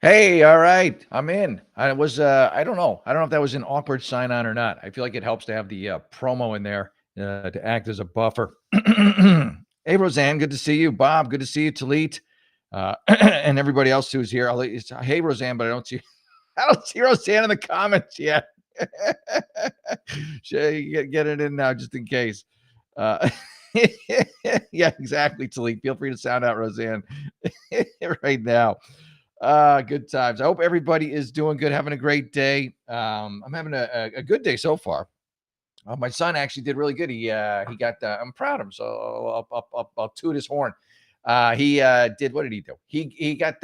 Hey, all right, I'm in. I was, I don't know. I don't know if that was an awkward sign on or not. I feel like it helps to have the promo in there to act as a buffer. Hey, Roseanne, good to see you. Bob, good to see you. Talit, and everybody else who's here. Hey, Roseanne, but I don't see, I don't see Roseanne in the comments yet. Get it in now just in case. Uh, yeah, exactly, Talit. Feel free to sound out Roseanne right now. Good times. I hope everybody is doing good, having a great day. I'm having a good day so far. My son actually did really good. He got. I'm proud of him, so I'll toot his horn. He did. What did he do? He got.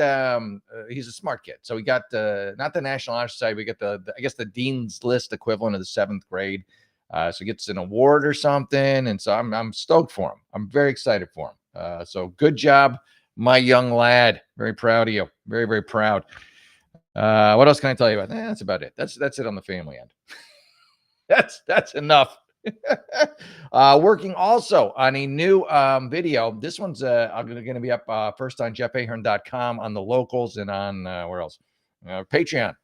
He's a smart kid, so he got not the National Honor Society. We get the I guess the Dean's List equivalent of the 7th grade. So he gets an award or something, and so I'm stoked for him. I'm very excited for him. So good job, my young lad. Very proud of you. Very, very proud. What else can I tell you about? That's about it. That's it on the family end. That's enough. Working also on a new video. This one's going to be up first on jeffahern.com, on the locals, and on where else? Patreon.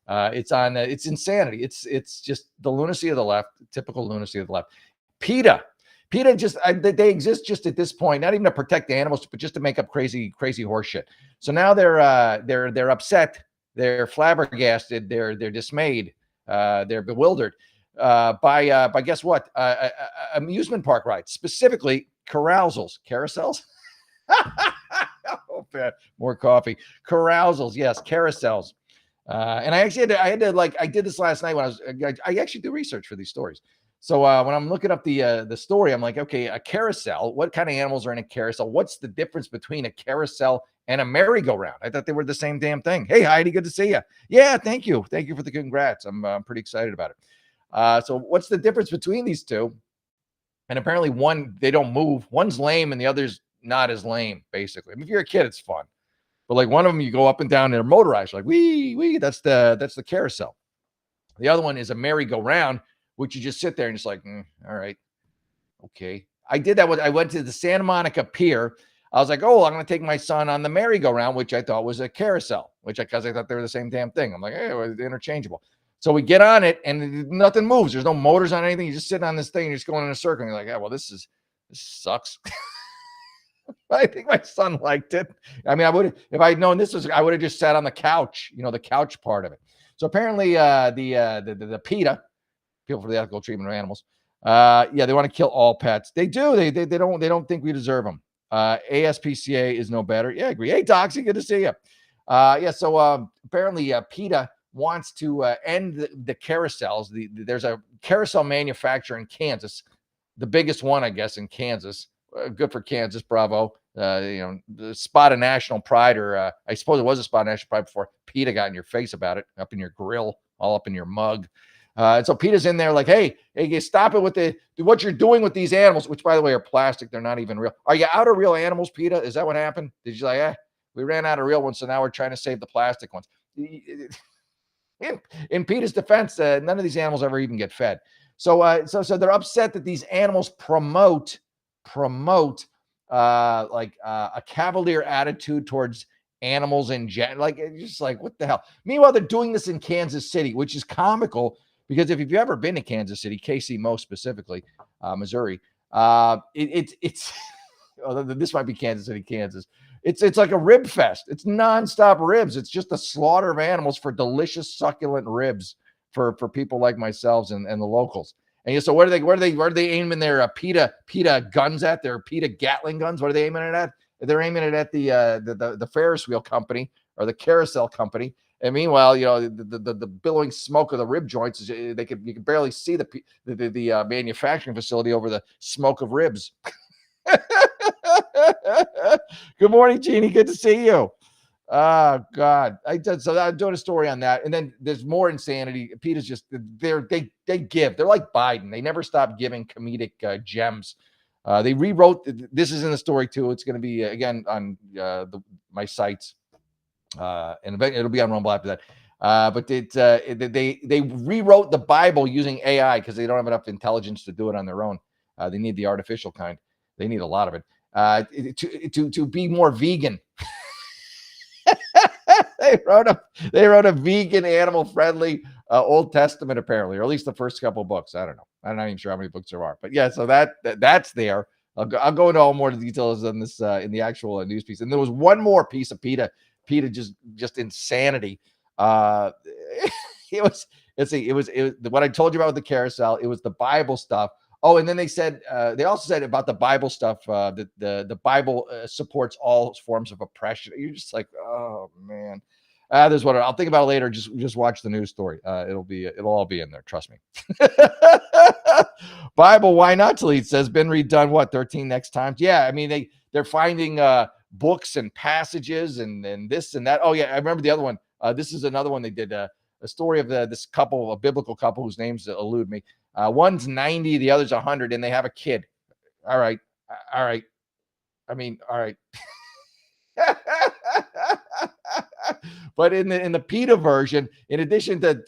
It's insanity. It's just the lunacy of the left, typical lunacy of the left. PETA just they exist just at this point, not even to protect the animals, but just to make up crazy horseshit. So now they're upset, they're flabbergasted, they're dismayed, they're bewildered by guess what? Amusement park rides, specifically carousels. Oh, man. More coffee. Carousels, yes, carousels. And I actually I did this last night when I actually do research for these stories. So when I'm looking up the story, I'm like, okay, a carousel. What kind of animals are in a carousel? What's the difference between a carousel and a merry-go-round? I thought they were the same damn thing. Hey, Heidi, good to see you. Yeah, thank you for the congrats. I'm pretty excited about it. So what's the difference between these two? And apparently one, they don't move. One's lame and the other's not as lame, basically. I mean, if you're a kid, it's fun. But like one of them, you go up and down, and they're motorized. Like, wee, that's the carousel. The other one is a merry-go-round, which you just sit there and just like, all right, okay. I did that I went to the Santa Monica Pier. I was like, oh, I'm going to take my son on the merry-go-round, which I thought was a carousel, because I thought they were the same damn thing. I'm like, hey, well, they're interchangeable. So we get on it and nothing moves. There's no motors on anything. You're just sitting on this thing. You're just going in a circle. And you're like, yeah, well, this sucks. I think my son liked it. I mean, if I had known this was, I would have just sat on the couch, the couch part of it. So apparently the PETA, people for the ethical treatment of animals, they want to kill all pets. They do. They don't think we deserve them. ASPCA is no better. Yeah, I agree. Hey, Doxy, good to see you. So apparently PETA wants to end the carousels. There's a carousel manufacturer in Kansas, the biggest one, I guess, in Kansas. Good for Kansas, bravo. The spot of national pride, or I suppose it was a spot of national pride before PETA got in your face about it, up in your grill, all up in your mug. And so PETA's in there like, hey, stop it with what you're doing with these animals, which, by the way, are plastic. They're not even real. Are you out of real animals, PETA? Is that what happened? Did you like, we ran out of real ones, so now we're trying to save the plastic ones? In PETA's defense, none of these animals ever even get fed. So they're upset that these animals promote a cavalier attitude towards animals in general. Like, it's just like, what the hell? Meanwhile, they're doing this in Kansas City, which is comical, because if you've ever been to Kansas City, KC most specifically, Missouri, it's this might be Kansas City, Kansas. It's like a rib fest. It's nonstop ribs. It's just a slaughter of animals for delicious, succulent ribs for people like myself and the locals. And so where are they aiming their PETA guns at? Their PETA Gatling guns? What are they aiming it at? They're aiming it at the Ferris wheel company or the carousel company. And meanwhile, the billowing smoke of the rib joints, you can barely see the manufacturing facility over the smoke of ribs. Good morning, Jeannie. Good to see you. Oh God! So I'm doing a story on that, and then there's more insanity. PETA's just they give. They're like Biden. They never stop giving comedic gems. They rewrote. This is in the story too. It's going to be again on my sites, and it'll be on Rumble after that. But they rewrote the Bible using AI because they don't have enough intelligence to do it on their own. They need the artificial kind. They need a lot of it to be more vegan. they wrote a vegan, animal friendly Old Testament, apparently, or at least the first couple books. I don't know. I'm not even sure how many books there are, but yeah. So that's there. I'll go into all more details on this in the actual news piece. And there was one more piece of PETA just insanity. It was what I told you about the carousel. It was the Bible stuff. Oh, and then they also said about the Bible stuff that the Bible supports all forms of oppression. You're just like, oh man. There's what I'll think about it later. Just watch the news story. It'll all be in there. Trust me. Bible, why not delete? Says been redone. What 13 next times? Yeah, I mean they're finding books and passages and this and that. Oh yeah, I remember the other one. This is another one they did. A story of this couple, a biblical couple whose names elude me. One's 90, the other's 100, and they have a kid. All right. I mean, all right. But in the PETA version, in addition to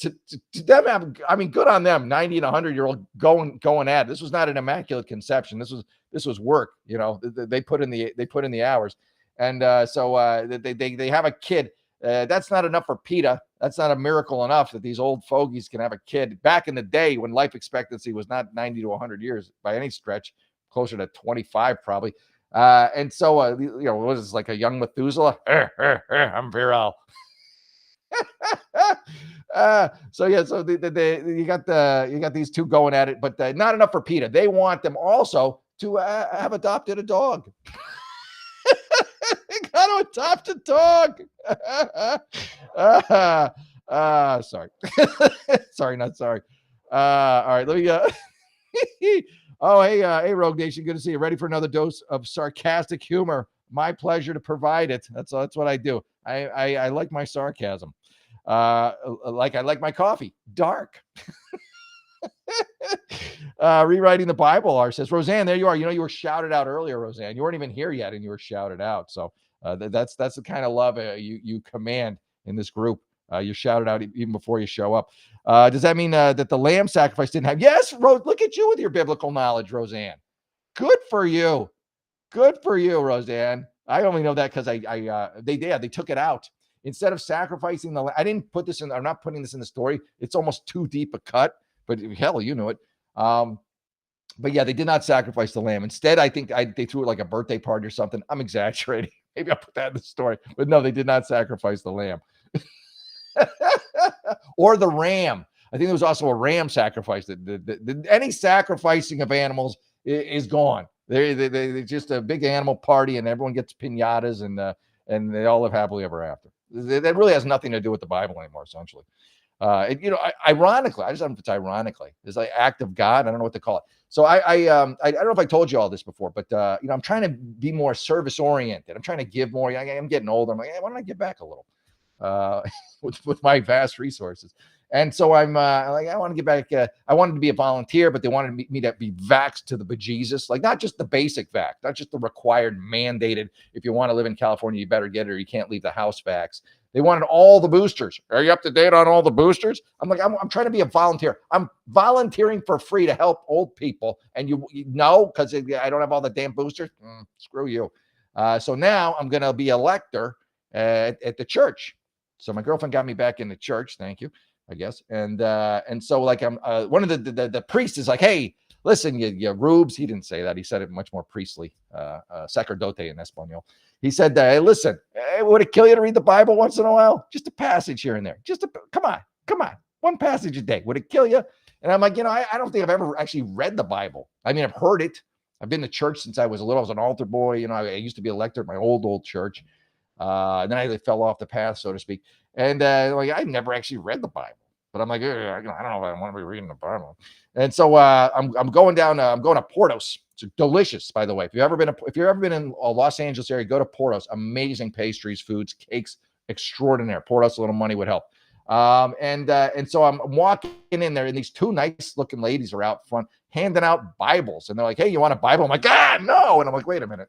them, good on them, 90 and 100-year-old going at it. This was not an immaculate conception. This was work. You know, they put in the hours, and so they have a kid. That's not enough for PETA. That's not a miracle enough that these old fogies can have a kid. Back in the day when life expectancy was not 90 to 100 years by any stretch, closer to 25 probably. And so, what was this, like a young Methuselah? I'm virile. So you got these two going at it, but not enough for PETA. They want them also to have adopted a dog. They got to adopt a dog. Sorry. Sorry, not sorry. All right, let me oh, hey, Rogue Nation, good to see you. Ready for another dose of sarcastic humor? My pleasure to provide it. That's what I do. I like my sarcasm. Like I like my coffee dark. Rewriting the Bible, R says, Roseanne, there you are. You were shouted out earlier, Roseanne. You weren't even here yet, and you were shouted out. So that's the kind of love you command in this group. You're shouted out even before you show up. Does that mean that the lamb sacrifice didn't have? Yes, look at you with your biblical knowledge, Roseanne. Good for you. Good for you, Roseanne. I only know that because they took it out. Instead of sacrificing I didn't put this in. I'm not putting this in the story. It's almost too deep a cut, but hell, you know it. But yeah, they did not sacrifice the lamb. Instead, I think they threw it like a birthday party or something. I'm exaggerating. Maybe I'll put that in the story. But no, they did not sacrifice the lamb. Or the ram. I think there was also a ram sacrifice. Any sacrificing of animals is gone. They're just a big animal party, and everyone gets piñatas, and they all live happily ever after. That really has nothing to do with the Bible anymore, essentially. Ironically, I just don't know if it's ironically. It's like act of God. I don't know what to call it. So I don't know if I told you all this before, but I'm trying to be more service oriented. I'm trying to give more. I'm getting older. I'm like, hey, why don't I give back a little with my vast resources? And so I'm like, I want to get back. I wanted to be a volunteer, but they wanted me to be vaxxed to the bejesus, like not just the basic vax, not just the required mandated. If you want to live in California, you better get it, or you can't leave the house vax. They wanted all the boosters. Are you up to date on all the boosters? I'm like, I'm trying to be a volunteer. I'm volunteering for free to help old people. And you know, because I don't have all the damn boosters. Screw you. So now I'm going to be a lector at the church. So my girlfriend got me back in the church. Thank you, I guess. And so like I'm one of the priests is like, hey, listen, you rubes. He didn't say that. He said it much more priestly, sacerdote in Espanol. He said, hey, listen, would it kill you to read the Bible once in a while? Just a passage here and there. Come on. One passage a day. Would it kill you? And I'm like, I don't think I've ever actually read the Bible. I mean, I've heard it. I've been to church since I was little. I was an altar boy. I used to be a lector at my old church. And then I fell off the path, so to speak. And like I never actually read the Bible. But I'm like, I don't know if I want to be reading the Bible. And so I'm going down. I'm going to Portos. It's delicious, by the way. If you've ever been in Los Angeles area, go to Portos. Amazing pastries, foods, cakes, extraordinary. Portos, a little money would help. And so I'm walking in there, and these two nice looking ladies are out front handing out Bibles, and they're like, "Hey, you want a Bible?" I'm like, no. And I'm like, wait a minute.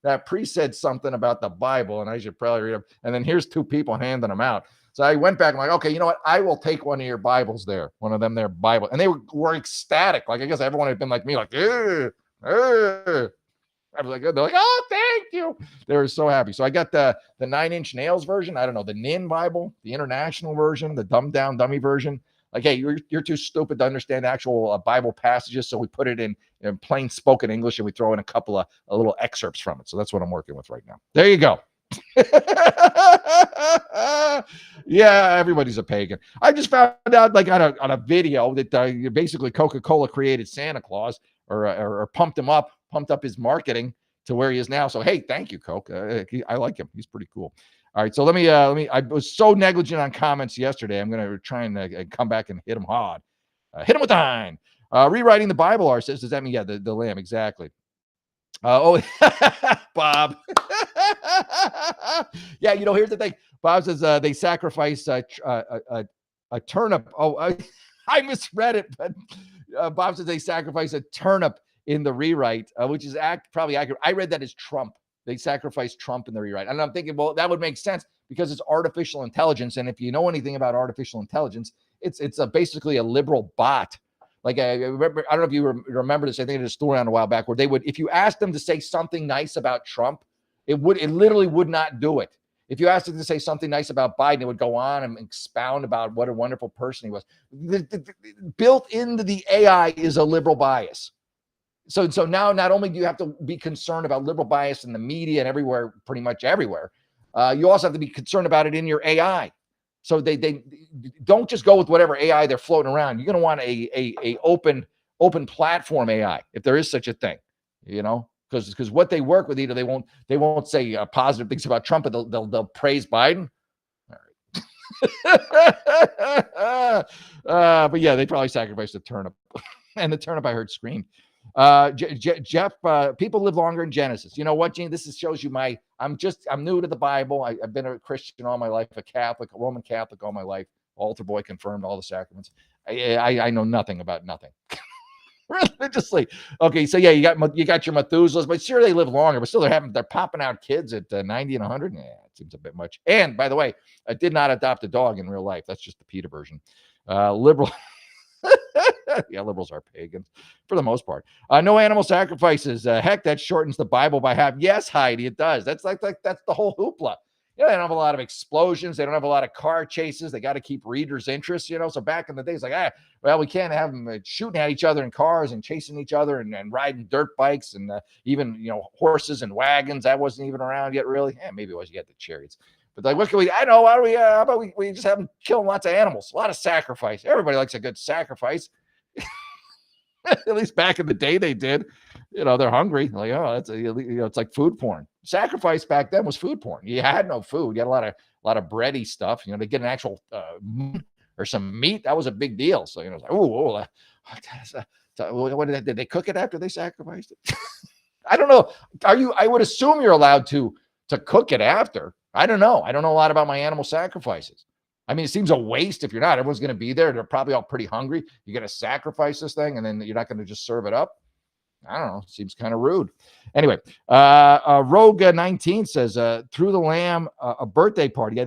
That priest said something about the Bible, and I should probably read them. And then here's two people handing them out. So I went back. I'm like, okay, you know what? I will take one of your Bibles there. One of them their Bible. And they were ecstatic. Like, I guess everyone had been like me, like, I was like, they're like, oh, thank you. They were so happy. So I got the 9-inch nails version. I don't know, the Nin Bible, the international version, the dumbed down dummy version. Like, hey, you're too stupid to understand actual Bible passages, so we put it in plain spoken English, and we throw in a couple of little excerpts from it. So that's what I'm working with right now. There you go. Yeah, everybody's a pagan. I just found out, like, on a video that basically Coca-Cola created Santa Claus, or pumped up his marketing to where he is now. So hey, thank you, Coke. I like him. He's pretty cool. All right, so let me. I was so negligent on comments yesterday. I'm going to try and come back and hit him hard. Hit him with the hind. Rewriting the Bible, R says. Does that mean, yeah, the lamb, exactly. Bob. Yeah, here's the thing. Bob says they sacrifice a turnip. I misread it, but Bob says they sacrifice a turnip in the rewrite, which is probably accurate. I read that as Trump. They sacrifice Trump in the rewrite. And I'm thinking, well, that would make sense because it's artificial intelligence. And if you know anything about artificial intelligence, it's basically a liberal bot. Like, I remember, I don't know if you remember this. I think I did a story on a while back where they would, if you asked them to say something nice about Trump, it literally would not do it. If you asked them to say something nice about Biden, it would go on and expound about what a wonderful person he was. Built into the AI is a liberal bias. So now not only do you have to be concerned about liberal bias in the media and everywhere, pretty much everywhere, you also have to be concerned about it in your AI. So they don't just go with whatever AI they're floating around. You're going to want a open platform AI, if there is such a thing, because what they work with, either they won't say positive things about Trump, but they'll praise Biden. All right. But yeah, they probably sacrificed the turnip, and the turnip I heard screamed. Jeff, people live longer in Genesis. You know what, Gene? This shows you I'm new to the Bible. I've been a Christian all my life, a Catholic, a Roman Catholic all my life, altar boy, confirmed all the sacraments. I know nothing about nothing. Religiously. Okay, so yeah, you got your Methuselahs, but sure they live longer, but still they're popping out kids at 90 and 100. Yeah, it seems a bit much. And by the way, I did not adopt a dog in real life. That's just the PETA version. Liberal. Yeah, liberals are pagans for the most part. No animal sacrifices. Heck, that shortens the Bible by half. Yes, Heidi, it does. That's that's the whole hoopla. They don't have a lot of explosions. They don't have a lot of car chases. They got to keep readers' interest, So back in the days, like, we can't have them shooting at each other in cars and chasing each other and riding dirt bikes and even, horses and wagons. That wasn't even around yet, really. Maybe it was. You got the chariots. But like, what can we? I know. How do we? How about we just have them killing lots of animals? A lot of sacrifice. Everybody likes a good sacrifice. At least back in the day, they did. They're hungry. Like, that's it's like food porn. Sacrifice back then was food porn. You had no food. You had a lot of bready stuff. To get an actual or some meat, that was a big deal. So it's like, did they cook it after they sacrificed it? I don't know. I would assume you're allowed to cook it after. I don't know. I don't know a lot about my animal sacrifices. I mean, it seems a waste if you're not. Everyone's going to be there. They're probably all pretty hungry. You're going to sacrifice this thing, and then you're not going to just serve it up. I don't know. Seems kind of rude. Anyway, Rogue 19 says, through the lamb, a birthday party.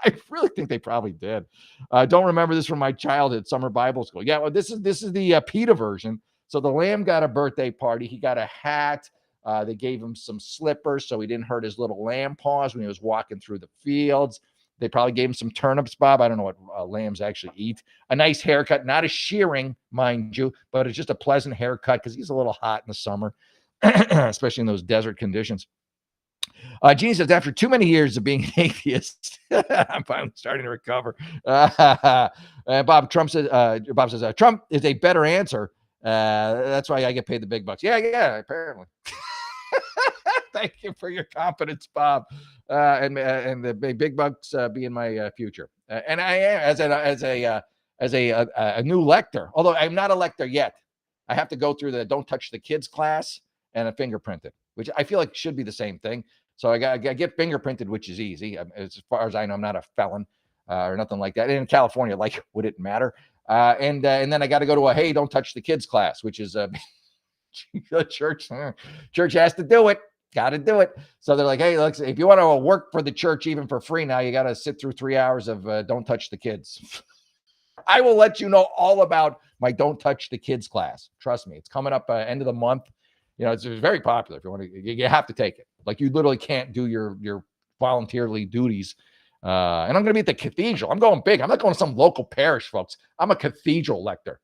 I really think they probably did. Don't remember this from my childhood, summer Bible school. Yeah, well, this is the PETA version. So the lamb got a birthday party. He got a hat. They gave him some slippers so he didn't hurt his little lamb paws when he was walking through the fields. They probably gave him some turnips, Bob. I don't know what lambs actually eat. A nice haircut, not a shearing, mind you, but it's just a pleasant haircut because he's a little hot in the summer, especially in those desert conditions. Gene says, after too many years of being an atheist, I'm finally starting to recover. Bob says, Trump is a better answer. That's why I get paid the big bucks. Yeah, apparently. Thank you for your confidence, Bob, and the big bucks be in my future. And I am as a new lector, although I'm not a lector yet. I have to go through the Don't Touch the Kids class and a fingerprinted, which I feel like should be the same thing. So I get fingerprinted, which is easy. As far as I know, I'm not a felon or nothing like that. And in California, like, would it matter? And then I got to go to a Hey, Don't Touch the Kids class, which is the church. Church has to do it. Got to do it. So they're like, hey, look, if you want to work for the church even for free now, you got to sit through 3 hours of Don't Touch the Kids. I will let you know all about my Don't Touch the Kids class. Trust me, it's coming up end of the month. It's very popular. If you want to, you have to take it. Like you literally can't do your voluntarily duties. And I'm going to be at the cathedral. I'm going big. I'm not going to some local parish, folks. I'm a cathedral lector.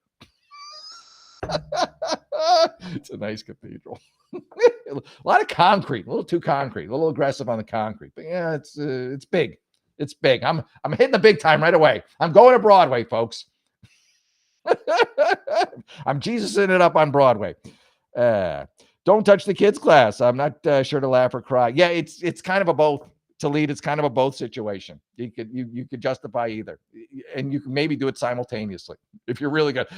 It's a nice cathedral. A lot of concrete, a little too concrete, a little aggressive on the concrete. But yeah, it's big. It's big. I'm hitting the big time right away. I'm going to Broadway, folks. I'm Jesusing it up on Broadway. Don't touch the kids class. I'm not sure to laugh or cry. Yeah, it's kind of a both. To lead, it's kind of a both situation. You could justify either, and you can maybe do it simultaneously if you're really good.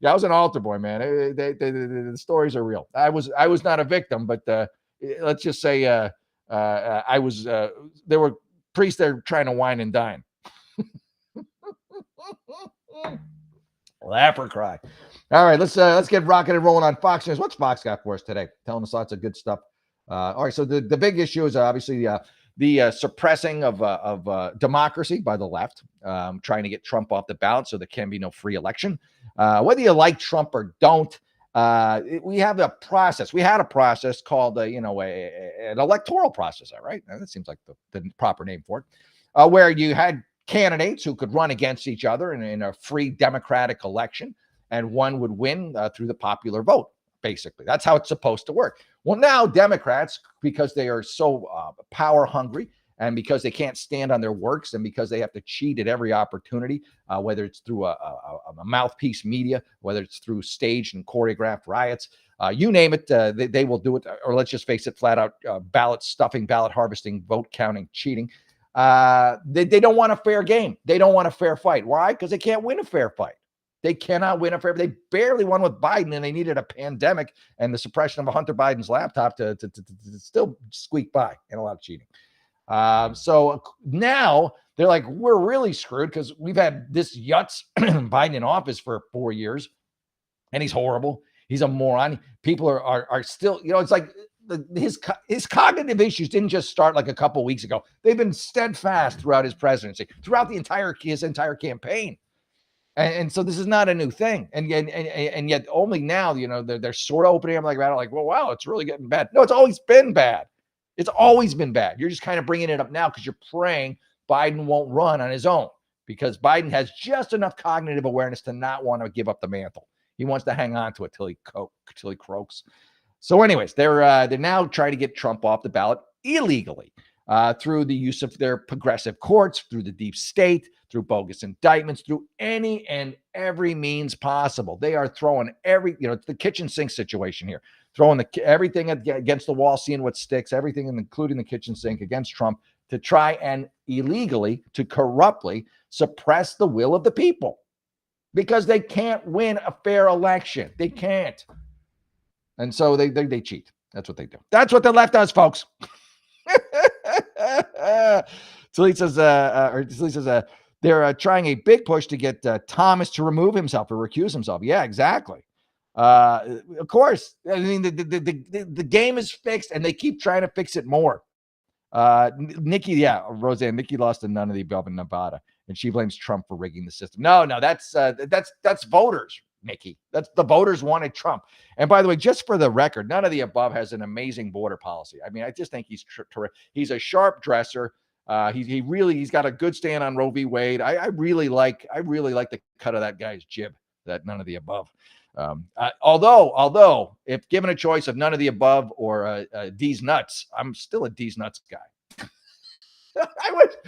Yeah, I was an altar boy, man. The stories are real. I was not a victim, but let's just say I was. There were priests there trying to wine and dine. Laugh or cry. All right, let's get rocking and rolling on Fox News. What's Fox got for us today? Telling us lots of good stuff. All right, so the big issue is obviously the suppressing of democracy by the left, trying to get Trump off the ballot so there can be no free election. Whether you like Trump or don't, we have a process. We had a process called an electoral process. All right, that seems like the proper name for it, where you had candidates who could run against each other in a free democratic election, and one would win through the popular vote. Basically, that's how it's supposed to work. Well, now Democrats, because they are so power hungry, and because they can't stand on their works, and because they have to cheat at every opportunity, whether it's through a mouthpiece media, whether it's through staged and choreographed riots, you name it, they will do it. Or let's just face it, flat out ballot stuffing, ballot harvesting, vote counting, cheating. They don't want a fair game. They don't want a fair fight. Why? Because they can't win a fair fight. They cannot win a fair. They barely won with Biden, and they needed a pandemic and the suppression of Hunter Biden's laptop to still squeak by, and a lot of cheating. So now they're like, we're really screwed because we've had this Yutz Biden in office for 4 years, and he's horrible. He's a moron. People are still, it's like his cognitive issues didn't just start like a couple weeks ago. They've been steadfast throughout his presidency, throughout his entire campaign. And so this is not a new thing. And yet only now, they're sort of opening up like that. Like, well, wow, it's really getting bad. No, it's always been bad. It's always been bad. You're just kind of bringing it up now because you're praying Biden won't run on his own, because Biden has just enough cognitive awareness to not want to give up the mantle. He wants to hang on to it till he croaks. So anyways, they're now trying to get Trump off the ballot illegally. Through the use of their progressive courts, through the deep state, through bogus indictments, through any and every means possible. They are throwing it's the kitchen sink situation here, throwing everything against the wall, seeing what sticks, everything, including the kitchen sink, against Trump to try and illegally, to corruptly suppress the will of the people, because they can't win a fair election. They can't. And so they cheat. That's what they do. That's what the left does, folks. Talib says, they're trying a big push to get Thomas to remove himself or recuse himself. Yeah, exactly. Of course. I mean, the game is fixed, and they keep trying to fix it more. Nikki lost to none of the above in Nevada, and she blames Trump for rigging the system. No, that's voters, Nikki. That's the voters wanted Trump. And by the way, just for the record, none of the above has an amazing border policy. I mean, I just think he's terrific. He's a sharp dresser. He's got a good stand on Roe v. Wade. I really like the cut of that guy's jib. That none of the above. Although if given a choice of none of the above or D's nuts, I'm still a D's nuts guy.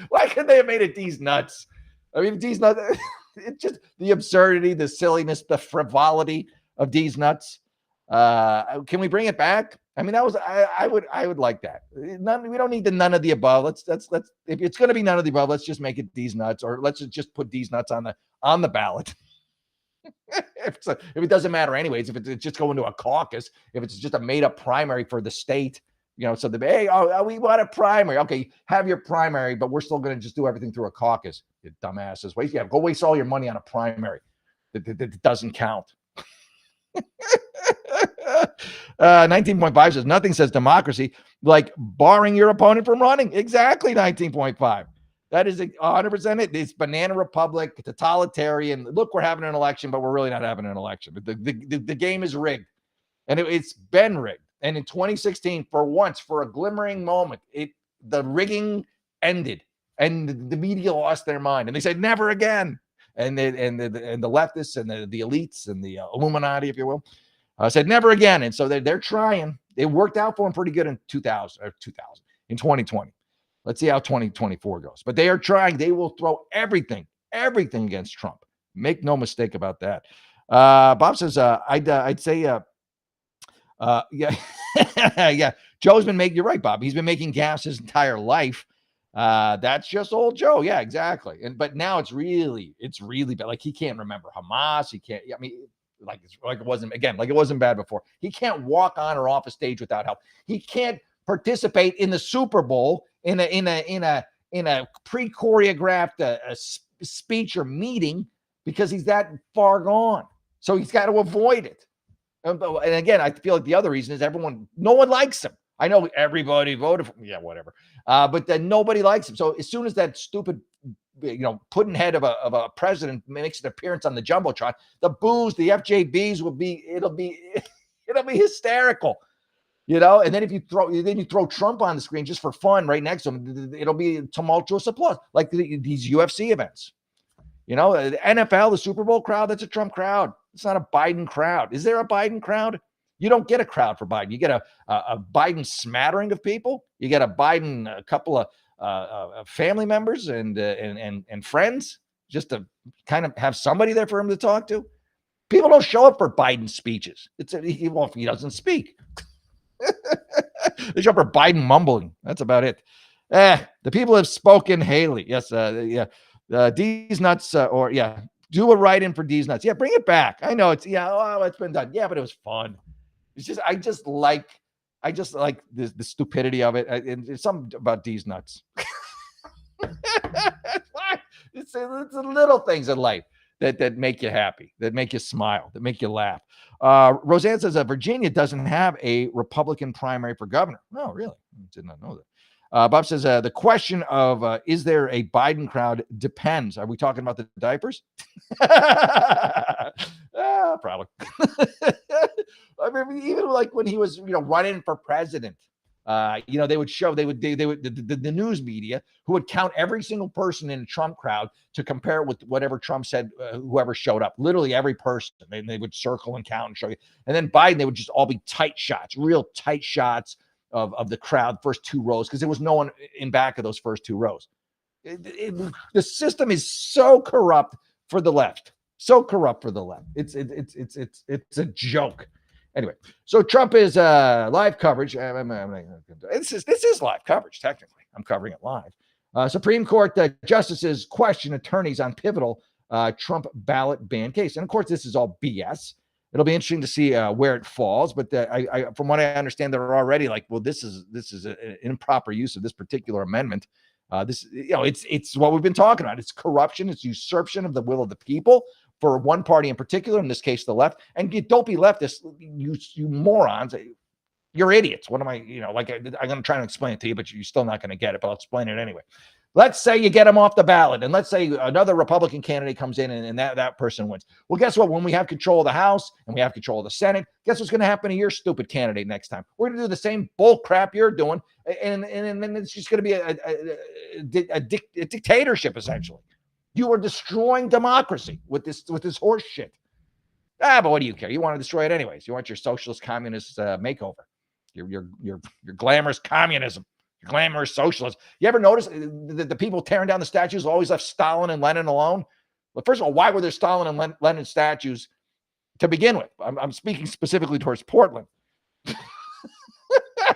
Why couldn't they have made it D's nuts? I mean, D's nuts. It's just the absurdity, the silliness, the frivolity of D's nuts. Can we bring it back? I mean, I would like that. We don't need the none of the above. Let's if it's going to be none of the above, let's just make it D's nuts, or let's just put D's nuts on the ballot. If it doesn't matter anyways, if it's just going to a caucus, if it's just a made up primary for the state, so we want a primary. Okay, have your primary, but we're still going to just do everything through a caucus. You dumbasses. Go waste all your money on a primary. That doesn't count. 19.5 says nothing says democracy like barring your opponent from running. Exactly. 19.5. That is 100% it. It's banana republic, totalitarian. Look, we're having an election, but we're really not having an election. The game is rigged, and it's been rigged. And in 2016, for once, for a glimmering moment, the rigging ended, and the media lost their mind, and they said never again. And the leftists and the elites and the Illuminati, if you will, said never again. And so they're trying. It worked out for them pretty good in 2020. Let's see how 2024 goes. But they are trying. They will throw everything against Trump. Make no mistake about that. Bob says, I'd say, yeah, yeah. Joe's been making. You're right, Bob. He's been making gas his entire life. That's just old Joe. Yeah, exactly. But now it's really bad. Like he can't remember Hamas. He can't. I mean, like it wasn't bad before. He can't walk on or off a stage without help. He can't participate in the Super Bowl in a pre-choreographed speech or meeting because he's that far gone. So he's got to avoid it. And again, I feel like the other reason is no one likes him. I know everybody voted for him. Yeah, whatever. But then nobody likes him. So as soon as that stupid, pudding head of a president makes an appearance on the Jumbotron, the boos, the FJBs it'll be hysterical. And then if you throw Trump on the screen just for fun right next to him, it'll be tumultuous applause, like these UFC events. The NFL, the Super Bowl crowd, that's a Trump crowd. It's not a Biden crowd. Is there a Biden crowd? You don't get a crowd for Biden. You get a Biden smattering of people. You get a couple of family members and friends, just to kind of have somebody there for him to talk to. People don't show up for Biden speeches. He doesn't speak. They show up for Biden mumbling. That's about it. The people have spoken. Haley, yes, yeah. D's nuts, do a write-in for D's nuts. Yeah, bring it back. I know it's been done. Yeah, but it was fun. It's just I just like the stupidity of it. It's something about D's nuts. It's the little things in life that make you happy, that make you smile, that make you laugh. Roseanne says Virginia doesn't have a Republican primary for governor. No, really? I did not know that. Bob says the question of is there a Biden crowd depends. Are we talking about the diapers? Probably. I mean, even like when he was running for president, they would the news media who would count every single person in a Trump crowd to compare it with whatever Trump said, whoever showed up, literally every person. They would circle and count and show you. And then Biden, they would just all be tight shots, real tight shots of the crowd, first two rows, because there was no one in back of those first two rows. The system is so corrupt for the left. It's a joke. Anyway, so Trump is live coverage. This is live coverage, technically. I'm covering it live. Supreme Court justices question attorneys on pivotal Trump ballot ban case. And of course, this is all BS. It'll be interesting to see where it falls. But I from what I understand, they're already like, well, this is an improper use of this particular amendment. It's what we've been talking about. It's corruption. It's usurpation of the will of the people for one party in particular, in this case, the left. And don't be leftists, you morons. You're idiots. What am I, I'm going to try to explain it to you, but you're still not going to get it, but I'll explain it anyway. Let's say you get him off the ballot, and let's say another Republican candidate comes in and that person wins. Well, guess what? When we have control of the House and we have control of the Senate, guess what's going to happen to your stupid candidate next time? We're going to do the same bull crap you're doing, and then it's just going to be a dictatorship, essentially. You are destroying democracy with this horse shit. But what do you care? You want to destroy it anyways. You want your socialist communist makeover, your glamorous communism. Glamorous socialist. You ever notice the people tearing down the statues always left Stalin and Lenin alone? Well, first of all, why were there Stalin and Lenin statues to begin with? I'm speaking specifically towards Portland.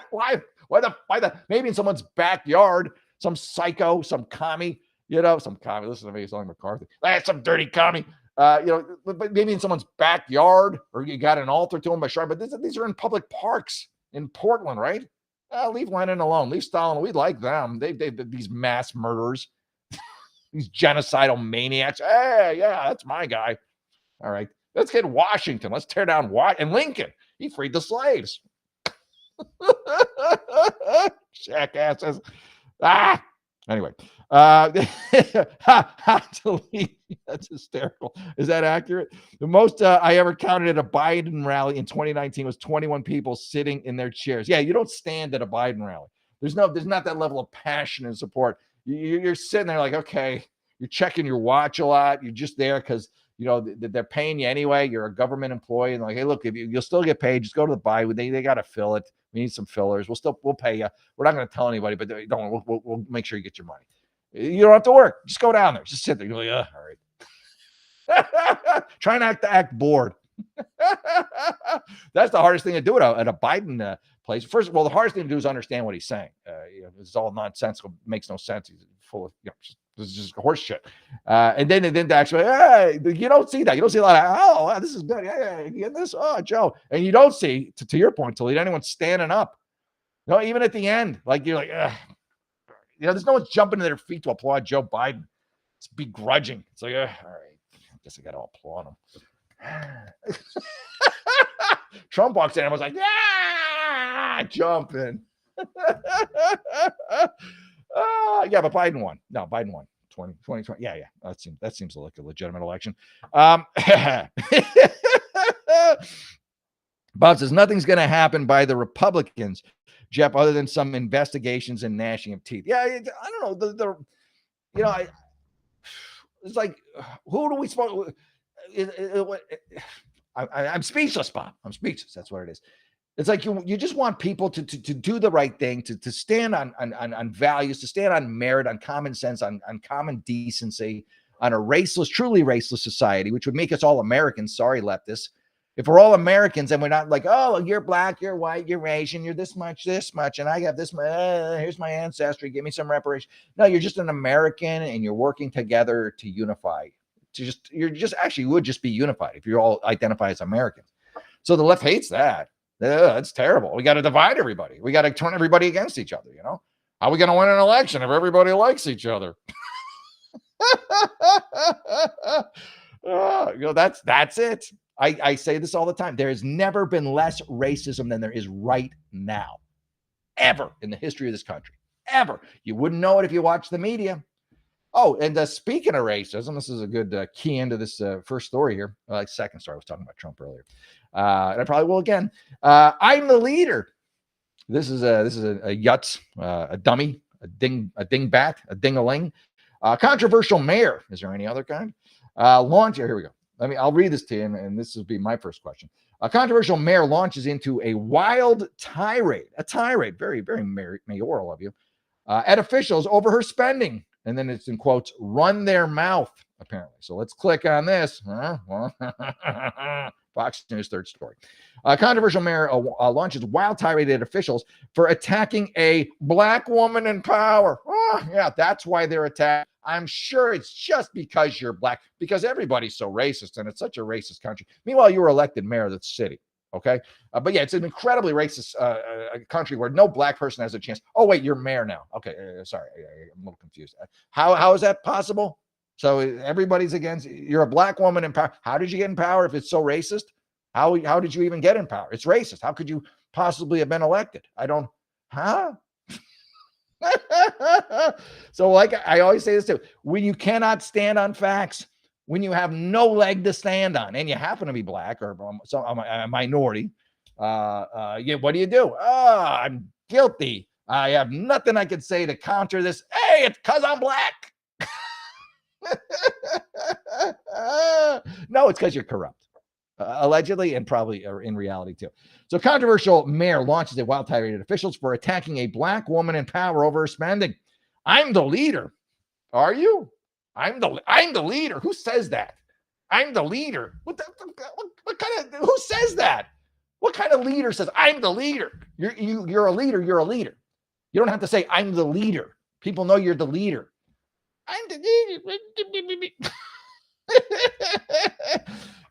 Why the maybe in someone's backyard, some psycho, some commie, some commie. Listen to me, something McCarthy. Some dirty commie. But maybe in someone's backyard, or you got an altar to him by shrine. But these are in public parks in Portland, right? Leave Lenin alone. Leave Stalin. We like them. They these mass murderers, these genocidal maniacs. Hey, yeah, that's my guy. All right, let's hit Washington. Let's tear down and Lincoln. He freed the slaves. Jackasses. Anyway, Delete. That's hysterical. Is that accurate? The most I ever counted at a Biden rally in 2019 was 21 people sitting in their chairs. Yeah, you don't stand at a Biden rally. There's not that level of passion and support. You're sitting there like, okay, you're checking your watch a lot. You're just there because they're paying you anyway. You're a government employee, and like, hey, look, if you'll still get paid, just go to the buy. They got to fill it. We need some fillers. We'll pay you. We're not going to tell anybody, but don't. We'll make sure you get your money. You don't have to work. Just go down there. Just sit there. You're like, all right. Try not to act bored. That's the hardest thing to do at a Biden place. First of all, the hardest thing to do is understand what he's saying. It's all nonsensical. It makes no sense. He's full of, this is just horse shit. And then to actually, hey, you don't see that. You don't see a lot of, oh, wow, this is good. Yeah, you get this? Oh, Joe. And you don't see, to your point, to lead anyone standing up. Even at the end, like you're like, there's no one jumping to their feet to applaud Joe Biden. It's begrudging. It's like, all right, I guess I got to applaud him. Trump walks in and was like, yeah, jumping. Yeah, but Biden won. No, Biden won. 2020. Yeah. That seems like a legitimate election. Bob says nothing's going to happen by the Republicans, Jeff, other than some investigations and gnashing of teeth. Yeah, I don't know. It's like, who do we suppose? I'm speechless, Bob. I'm speechless. That's what it is. It's like you just want people to do the right thing, to stand on values, to stand on merit, on common sense, on common decency, on a truly raceless society, which would make us all Americans. Sorry, leftists. If we're all Americans and we're not like, oh, you're black, you're white, you're Asian, you're this much, and I got this much, here's my ancestry, give me some reparation. No, you're just an American and you're working together to unify. You would just be unified if you all identify as Americans. So the left hates that. That's terrible. We got to divide everybody. We got to turn everybody against each other. How are we going to win an election if everybody likes each other? That's it. I say this all the time. There has never been less racism than there is right now, ever in the history of this country, ever. You wouldn't know it if you watched the media. Oh, and speaking of racism, this is a good key into this first story here. Second story. I was talking about Trump earlier, and I probably will again. I'm the leader. This is a yutz, a dummy, a dingbat, a ding-a-ling, controversial mayor. Is there any other kind? Here we go. I'll read this to you, and this will be my first question. A controversial mayor launches into a wild tirade, very, very mayoral of you, at officials over her spending. And then it's in quotes, run their mouth, apparently. So let's click on this. Fox News third story. A controversial mayor launches wild tirade at officials for attacking a black woman in power. Yeah, that's why they're attacked. I'm sure it's just because you're black, because everybody's so racist, and it's such a racist country. Meanwhile, you were elected mayor of the city. Okay. But yeah, it's an incredibly racist country where no black person has a chance. Oh, wait, you're mayor now. Okay. Sorry. I'm a little confused. How is that possible? So everybody's against, you're a black woman in power. How did you get in power if it's so racist? How did you even get in power? It's racist. How could you possibly have been elected? So like I always say this too, when you cannot stand on facts, when you have no leg to stand on, and you happen to be black or a minority, what do? Oh, I'm guilty. I have nothing I could say to counter this. Hey, it's because I'm black. No, it's because you're corrupt. Allegedly, and probably in reality too. So controversial mayor launches a wild tirade at officials for attacking a black woman in power over her spending. I'm the leader. Are you? I'm the leader. Who says that? I'm the leader. What kind of, who says that? What kind of leader says I'm the leader? You're a leader. You're a leader. You don't have to say I'm the leader. People know you're the leader. I'm the leader.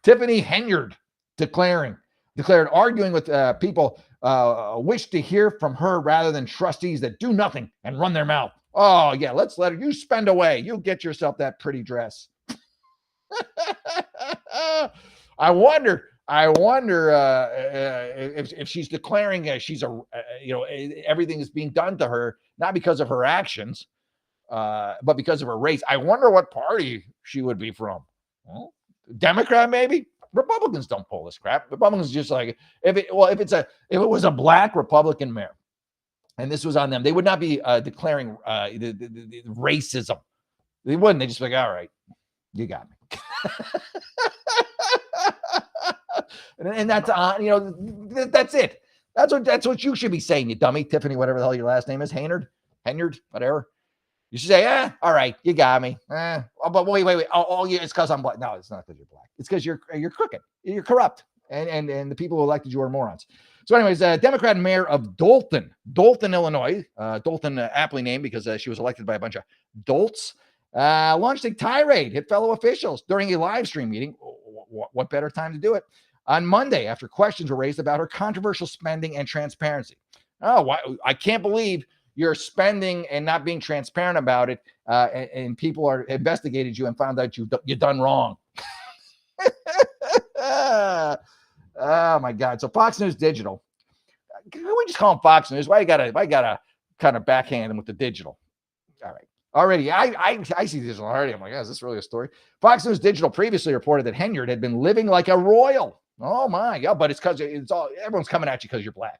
Tiffany Henyard declared arguing with people wish to hear from her rather than trustees that do nothing and run their mouth. Oh, yeah, let's let her. You spend away. You get yourself that pretty dress. I wonder if she's declaring she's everything is being done to her, not because of her actions, but because of her race. I wonder what party she would be from. Well, Democrat, maybe. Republicans don't pull this crap. Republicans just like if it was a black Republican mayor, and this was on them, they would not be declaring the racism. They wouldn't. They just be like, all right, you got me. and that's that's it. That's what you should be saying, you dummy. Tiffany, whatever the hell your last name is, Haynard, whatever. You should say, all right, you got me. But wait. It's because I'm black. No, it's not because you're black. It's because you're crooked. You're corrupt. And the people who elected you are morons. So anyways, Democrat mayor of Dolton, Illinois, Dolton aptly named because she was elected by a bunch of dolts, launched a tirade, hit fellow officials during a live stream meeting. What better time to do it? On Monday, after questions were raised about her controversial spending and transparency. I can't believe you're spending and not being transparent about it, and people are investigated you and found out you've done wrong. Oh my God! So Fox News Digital, can we just call them Fox News? Why you gotta kind of backhand them with the digital? All right. Already, I see digital already. I'm like, is this really a story? Fox News Digital previously reported that Henyard had been living like a royal. Oh my God! But it's because everyone's coming at you because you're black.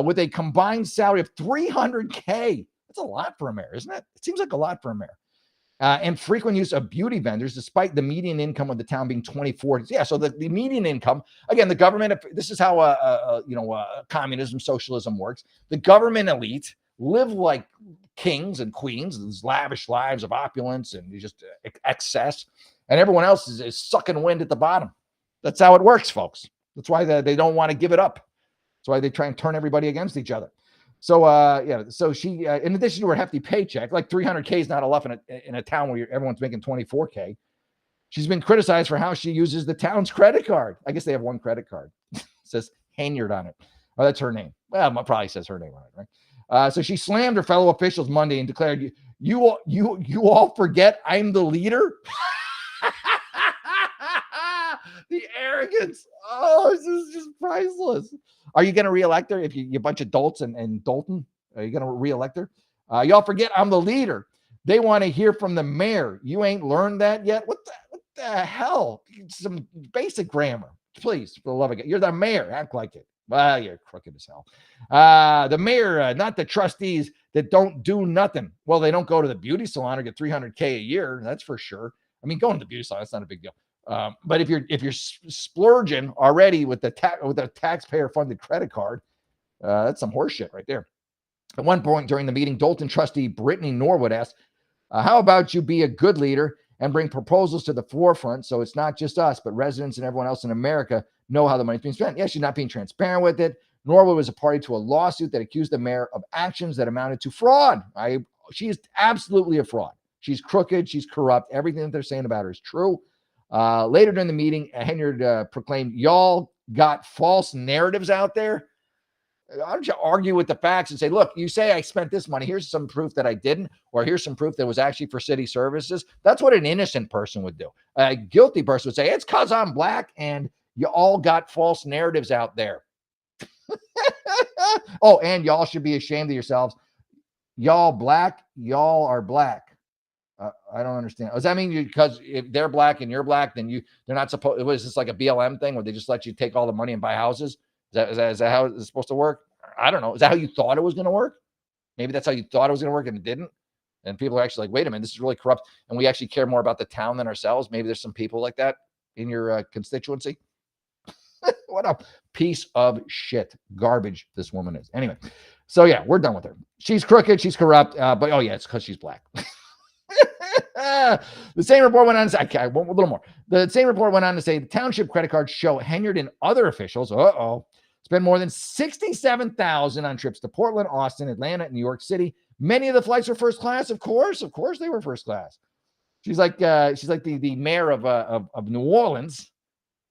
With a combined salary of $300K. That's a lot for a mayor, isn't it? It seems like a lot for a mayor. And frequent use of beauty vendors, despite the median income of the town being 24. Yeah, so the median income, again, the government, this is how communism, socialism works. The government elite live like kings and queens, these lavish lives of opulence and just excess, and everyone else is sucking wind at the bottom. That's how it works, folks. That's why they don't want to give it up. That's why they try and turn everybody against each other. So, so she, in addition to her hefty paycheck, like $300K is not enough in a town where everyone's making $24K. She's been criticized for how she uses the town's credit card. I guess they have one credit card. It says Henyard on it. Oh, that's her name. Well, it probably says her name on it, right? So she slammed her fellow officials Monday and declared, you all forget I'm the leader? The arrogance. Oh, this is just priceless. Are you going to reelect her if you bunch of dolts and Dolton? Are you going to reelect her? Y'all forget I'm the leader. They want to hear from the mayor. You ain't learned that yet? What the hell? Some basic grammar, please, for the love of God. You're the mayor. Act like it. Well, you're crooked as hell. The mayor, not the trustees that don't do nothing. Well, they don't go to the beauty salon or get $300K a year. That's for sure. I mean, going to the beauty salon, that's not a big deal. But if you're splurging already with the taxpayer funded credit card, that's some horse shit right there. At one point during the meeting, Dolton trustee Brittany Norwood asked, how about you be a good leader and bring proposals to the forefront so it's not just us, but residents and everyone else in America know how the money's being spent? Yeah, she's not being transparent with it. Norwood was a party to a lawsuit that accused the mayor of actions that amounted to fraud. She is absolutely a fraud. She's crooked. She's corrupt. Everything that they're saying about her is true. Later during the meeting, Henyard proclaimed, y'all got false narratives out there. Why don't you argue with the facts and say, look, you say I spent this money. Here's some proof that I didn't, or here's some proof that was actually for city services. That's what an innocent person would do. A guilty person would say, it's because I'm black and you all got false narratives out there. Oh, and y'all should be ashamed of yourselves. Y'all black, y'all are black. I don't understand. Does that mean because if they're black and you're black, then they're not supposed? Was this like a BLM thing where they just let you take all the money and buy houses? Is that how it's supposed to work? I don't know. Is that how you thought it was going to work? Maybe that's how you thought it was going to work and it didn't. And people are actually like, wait a minute, this is really corrupt. And we actually care more about the town than ourselves. Maybe there's some people like that in your constituency. What a piece of shit garbage this woman is. Anyway, so yeah, we're done with her. She's crooked. She's corrupt. But oh yeah, it's because she's black. The same report went on to say, okay, a little more. The same report went on to say the township credit cards show Henyard and other officials, spent more than $67,000 on trips to Portland, Austin, Atlanta, and New York City. Many of the flights were first class. Of course they were first class. She's like the mayor of New Orleans,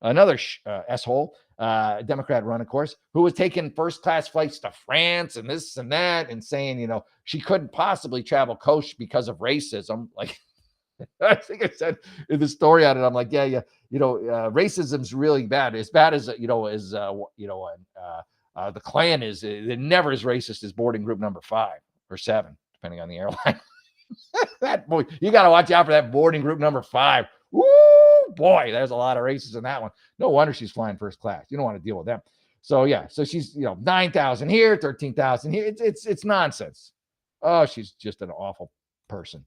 another asshole, Democrat run, of course, who was taking first class flights to France and this and that, and saying, she couldn't possibly travel coast because of racism. Like, I think I said in the story on it, I'm like, racism's really bad. As bad as the Klan is. It never as racist as boarding group number 5 or 7, depending on the airline. That boy, you got to watch out for that boarding group number 5. Woo, boy, there's a lot of races in that one. No wonder she's flying first class. You don't want to deal with them. So yeah, so she's 9,000 here, 13,000 here. It's nonsense. Oh, she's just an awful person.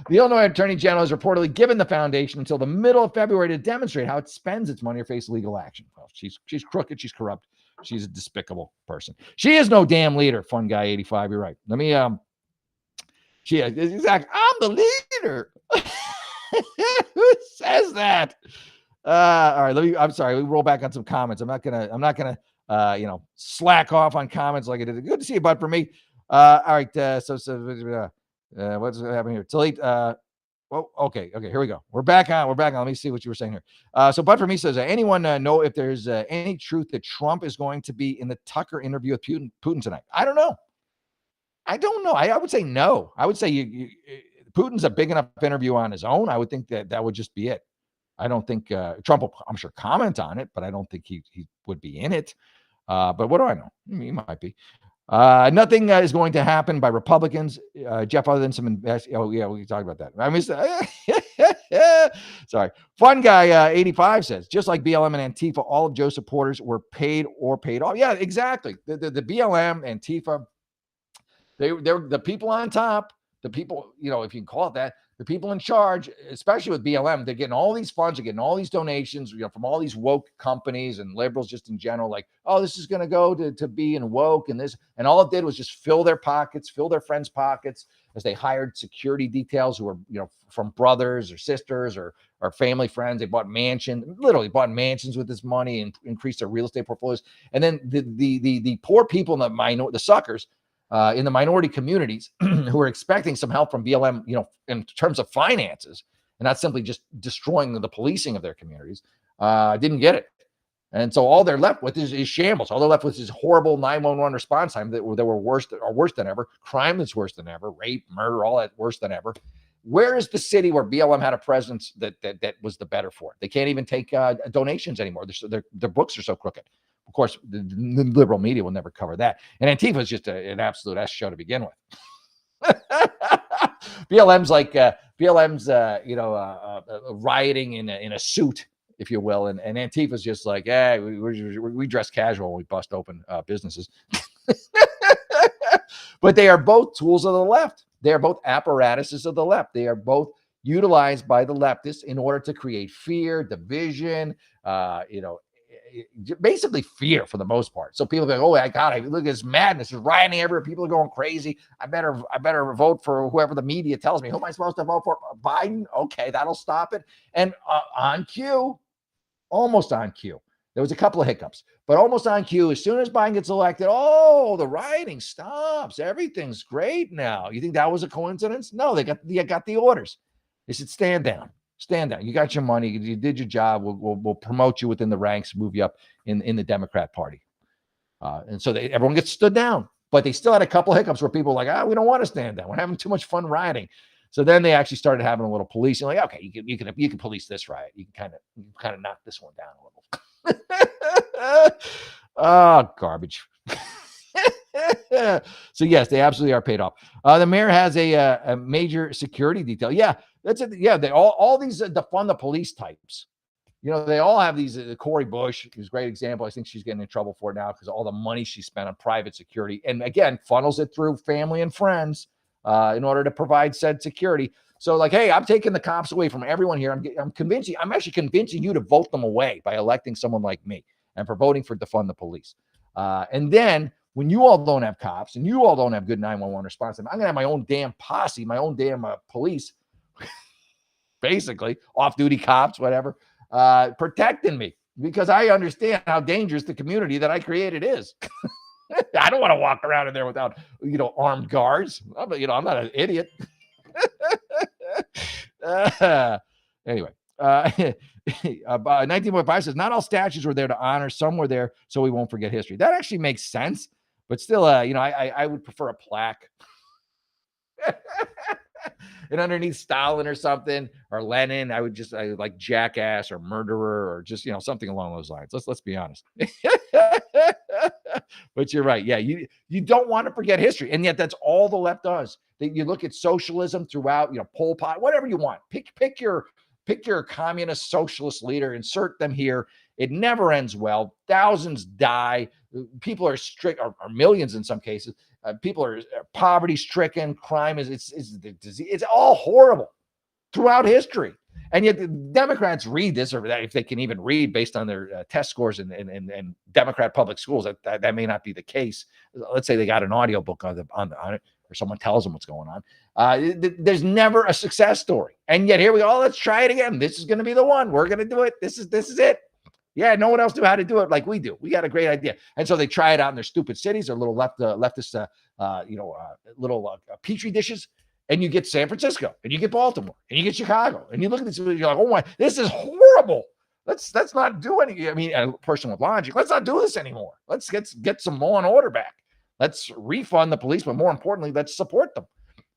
The Illinois Attorney General has reportedly given the foundation until the middle of February to demonstrate how it spends its money or face legal action. Well, she's crooked, she's corrupt, she's a despicable person. She is no damn leader. Fun guy 85. You're right. Let me she is exactly. I'm the leader. Who says that? All right, I'm sorry. We roll back on some comments. I'm not gonna slack off on comments like I did. Good to see you, bud. For me. All right. What's happening here? Delete. Well, okay. Here we go. We're back on. Let me see what you were saying here. So Bud for me says, anyone know if there's any truth that Trump is going to be in the Tucker interview with Putin tonight? I don't know. I would say no. I would say Putin's a big enough interview on his own. I would think that would just be it. I don't think Trump will, I'm sure, comment on it, but I don't think he would be in it. But what do I know? He might be. Nothing is going to happen by Republicans, Jeff, other than some Oh, yeah, we can talk about that. I mean, sorry. Fun guy 85 says, just like BLM and Antifa, all of Joe's supporters were paid or paid off. Yeah, exactly. The BLM, Antifa, they're the people on top, the people, if you can call it that, the people in charge, especially with BLM, they're getting all these funds, they're getting all these donations, from all these woke companies and liberals just in general, like, oh, this is going to go to being woke and this. And all it did was just fill their pockets, fill their friends' pockets as they hired security details who were, from brothers or sisters or family friends. They literally bought mansions with this money and increased their real estate portfolios. And then the poor people in the suckers, in the minority communities who are expecting some help from BLM, in terms of finances and not simply just destroying the policing of their communities, didn't get it. And so all they're left with is shambles. All they're left with is horrible 911 response time that were worse than ever. Crime that's worse than ever. Rape, murder, all that worse than ever. Where is the city where BLM had a presence that was the better for it? They can't even take donations anymore. Their books are so crooked. Of course, the liberal media will never cover that. And Antifa is just an absolute S show to begin with. BLM's like rioting in a suit, if you will, and Antifa's just like, we dress casual when we bust open businesses. But they are both tools of the left. They are both apparatuses of the left. They are both utilized by the leftists in order to create fear, division, basically fear for the most part. So people go, oh my God, look at this madness. There's rioting everywhere. People are going crazy. I better vote for whoever the media tells me. Who am I supposed to vote for? Biden? Okay, that'll stop it. And almost on cue. There was a couple of hiccups, but almost on cue. As soon as Biden gets elected, the rioting stops. Everything's great now. You think that was a coincidence? No, they got the orders. They said, stand down. Stand down. You got your money. You did your job. We'll promote you within the ranks, move you up in the Democrat Party. And so everyone gets stood down. But they still had a couple of hiccups where people were like, we don't want to stand down. We're having too much fun rioting. So then they actually started having a little policing. Like, okay, you can police this riot. You can kind of knock this one down a little. Garbage. So yes, they absolutely are paid off. The mayor has a major security detail. Yeah, that's it. Yeah, they all these defund the police types. They all have these. Cori Bush is a great example. I think she's getting in trouble for it now because all the money she spent on private security, and again, funnels it through family and friends in order to provide said security. So like, hey, I'm taking the cops away from everyone here. I'm actually convincing you to vote them away by electing someone like me and for voting for defund the police. And then when you all don't have cops and you all don't have good 911 response, I'm going to have my own damn posse, my own damn police, basically off-duty cops, whatever, protecting me because I understand how dangerous the community that I created is. I don't want to walk around in there without, armed guards. I'm not an idiot. Anyway, 19.5 says, not all statues were there to honor. Some were there so we won't forget history. That actually makes sense. But still, I would prefer a plaque. And underneath Stalin or something, or Lenin, I would like jackass or murderer or just, something along those lines. Let's be honest. But you're right. Yeah, you don't want to forget history, and yet that's all the left does. You look at socialism throughout, Pol Pot, whatever you want. Pick your communist socialist leader, insert them here. It never ends well. Thousands die. People are strict, or millions in some cases. People are poverty stricken. Crime it's all horrible throughout history. And yet the Democrats read this, or if they can even read based on their test scores in Democrat public schools. That may not be the case. Let's say they got an audiobook on it, or someone tells them what's going on. There's never a success story. And yet here we go. Oh, let's try it again. This is going to be the one. We're going to do it. This is it. Yeah, no one else knew how to do it like we do. We got a great idea. And so they try it out in their stupid cities, their little leftist, little petri dishes. And you get San Francisco, and you get Baltimore, and you get Chicago, and you look at this, you're like, oh my, this is horrible. Let's not do any. I mean, a person with logic, let's not do this anymore. Let's get some law and order back. Let's refund the police, but more importantly, let's support them.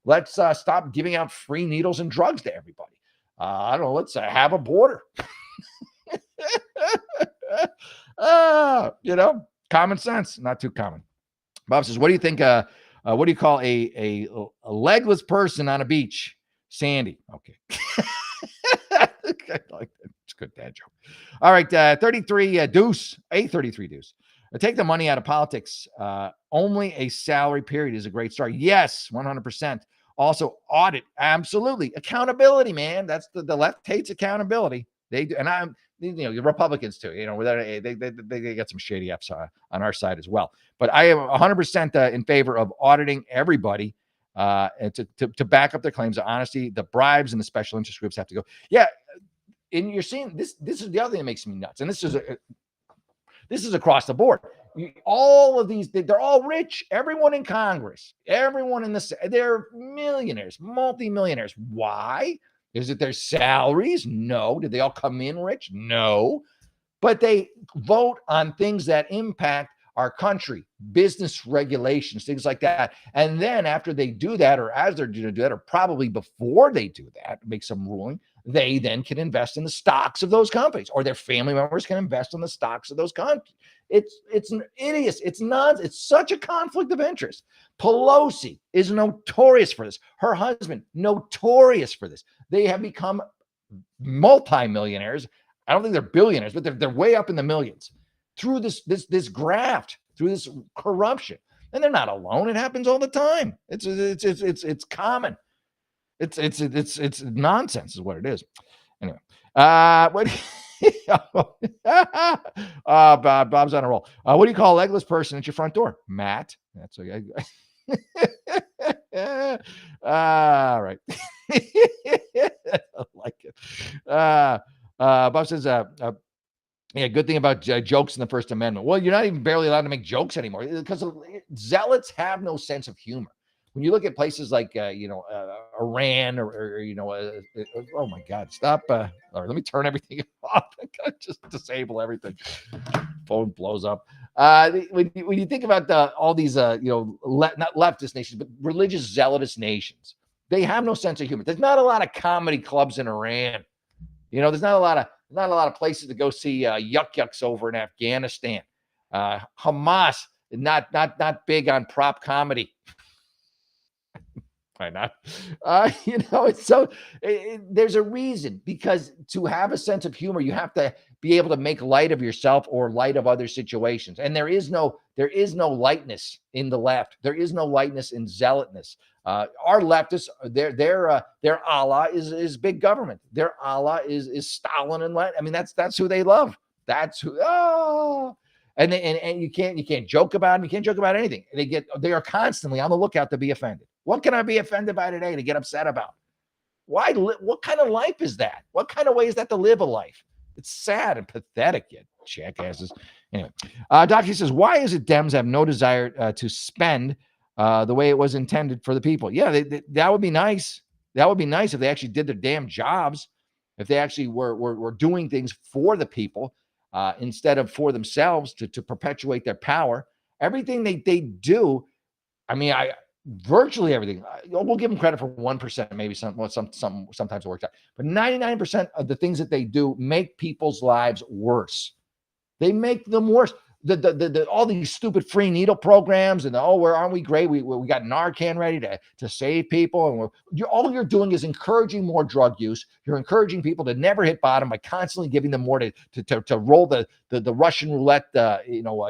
Let's stop giving out free needles and drugs to everybody. I don't know. Let's have a border. Common sense, not too common. Bob says, what do you think? What do you call a legless person on a beach? Sandy. Okay. I like that. It's a good dad joke. All right. 33 deuce. A 33 deuce. Take the money out of politics. Only a salary period is a great start. Yes, 100%. Also, audit. Absolutely. Accountability, man. That's the left hates accountability. They do. And the Republicans too, they got some shady apps on our side as well. But I am 100% in favor of auditing everybody and to back up their claims of honesty. The bribes and the special interest groups have to go. Yeah, and you're seeing this. This is the other thing that makes me nuts, and this is across the board. All of these, they're all rich. Everyone in Congress, everyone in they're millionaires, multimillionaires. Why? Is it their salaries? No. Did they all come in rich? No. But they vote on things that impact our country, business regulations, things like that. And then after they do that, or as they're going to do that, or probably before they do that, make some ruling, they then can invest in the stocks of those companies, or their family members can invest in the stocks of those companies. It's idiots. It's nonsense. It's such a conflict of interest. Pelosi is notorious for this. Her husband, notorious for this. They have become multimillionaires. I don't think they're billionaires, but they're way up in the millions through this graft, through this corruption. And they're not alone. It happens all the time. It's common. It's nonsense is what it is. Anyway, Bob's on a roll. What do you call a legless person at your front door? Matt. That's okay. All right. I like it. Bob says, yeah, good thing about jokes in the First Amendment. Well, you're not even barely allowed to make jokes anymore because zealots have no sense of humor. When you look at places like, Iran or oh my God, stop. All right, let me turn everything off. I gotta just disable everything. Phone blows up. When you think about all these, not leftist nations, but religious zealotous nations, they have no sense of humor. There's not a lot of comedy clubs in Iran. There's not a lot of places to go see yucks over in Afghanistan. Hamas not big on prop comedy. Why not? It's so there's a reason, because to have a sense of humor, you have to be able to make light of yourself or light of other situations. And there is no lightness in the left. There is no lightness in zealotness. Our leftists, their Allah is big government. Their Allah is Stalin and Lenin. I mean, that's who they love. That's who. Oh. And you can't joke about them. You can't joke about anything. They are constantly on the lookout to be offended. What can I be offended by today to get upset about? Why? What kind of life is that? What kind of way is that to live a life? It's sad and pathetic, you jackasses. Anyway, Doctor says, why is it Dems have no desire to spend the way it was intended for the people? Yeah, that would be nice. That would be nice if they actually did their damn jobs, if they actually were doing things for the people instead of for themselves to perpetuate their power. Everything they do, I mean, virtually everything. We'll give them credit for 1%, maybe sometimes it works out, but 99% of the things that they do make people's lives worse. They make them worse. all these stupid free needle programs and where aren't we great? We got Narcan ready to save people, and all you're doing is encouraging more drug use. You're encouraging people to never hit bottom by constantly giving them more to roll the Russian roulette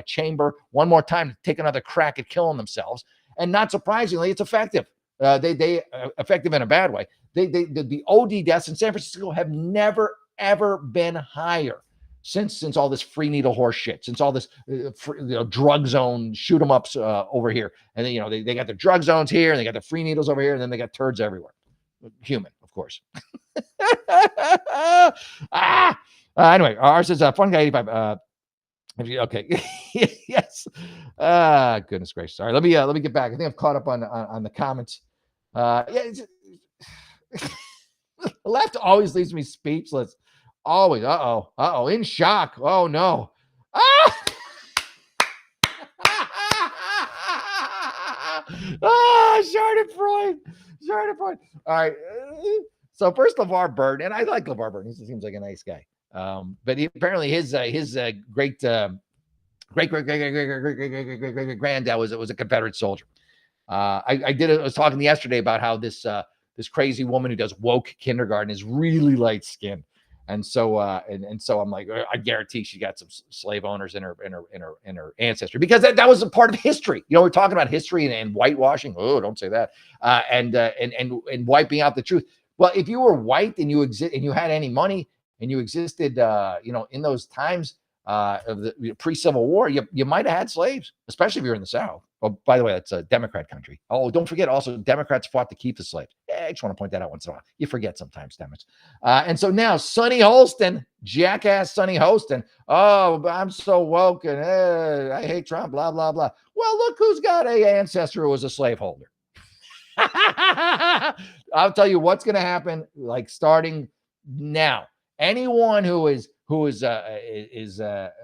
chamber one more time to take another crack at killing themselves. And not surprisingly, it's effective. They effective in a bad way. The OD deaths in San Francisco have never ever been higher since all this free needle horse shit, since all this drug zone shoot 'em ups over here, and then they got the drug zones here, and they got the free needles over here, and then they got turds everywhere. Human, of course. Anyway, ours is fun guy 85. Okay, yes. Goodness gracious. All right, let me get back. I think I've caught up on the comments. The left always leaves me speechless. Always. In shock. Oh no. Schadenfreude. All right. So first, LeVar Burton, and I like LeVar Burton. He seems like a nice guy. But apparently his great granddad was a Confederate soldier. I was talking yesterday about how this crazy woman who does woke kindergarten is really light skinned. And so I'm like, I guarantee she got some slave owners in her ancestry, because that was a part of history. We're talking about history and whitewashing. Oh, don't say that. And wiping out the truth. Well, if you were white and you had any money and you existed, in those times of the pre-Civil War, you might have had slaves, especially if you're in the South. Oh, by the way, that's a Democrat country. Oh, don't forget, also Democrats fought to keep the slaves. I just want to point that out once in a while. You forget sometimes, Democrats. And so now Sonny Holston, jackass Sonny Holston. Oh, I'm so woke and I hate Trump, blah, blah, blah. Well, look who's got an ancestor who was a slaveholder. I'll tell you what's going to happen, like starting now. Anyone who is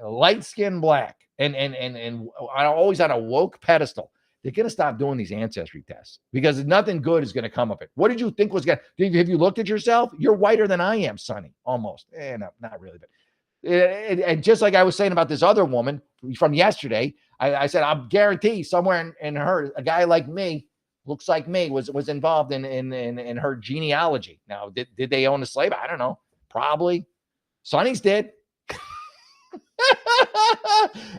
light-skinned black and always on a woke pedestal, they're going to stop doing these ancestry tests, because nothing good is going to come of it. What did you think was going to, have you looked at yourself? You're whiter than I am, Sonny, almost. No, not really, but and just like I was saying about this other woman from yesterday, I said, I'll guarantee somewhere in her, a guy like me, looks like me, was involved in her genealogy. Now, did they own a slave? I don't know. Probably. Sonny's did.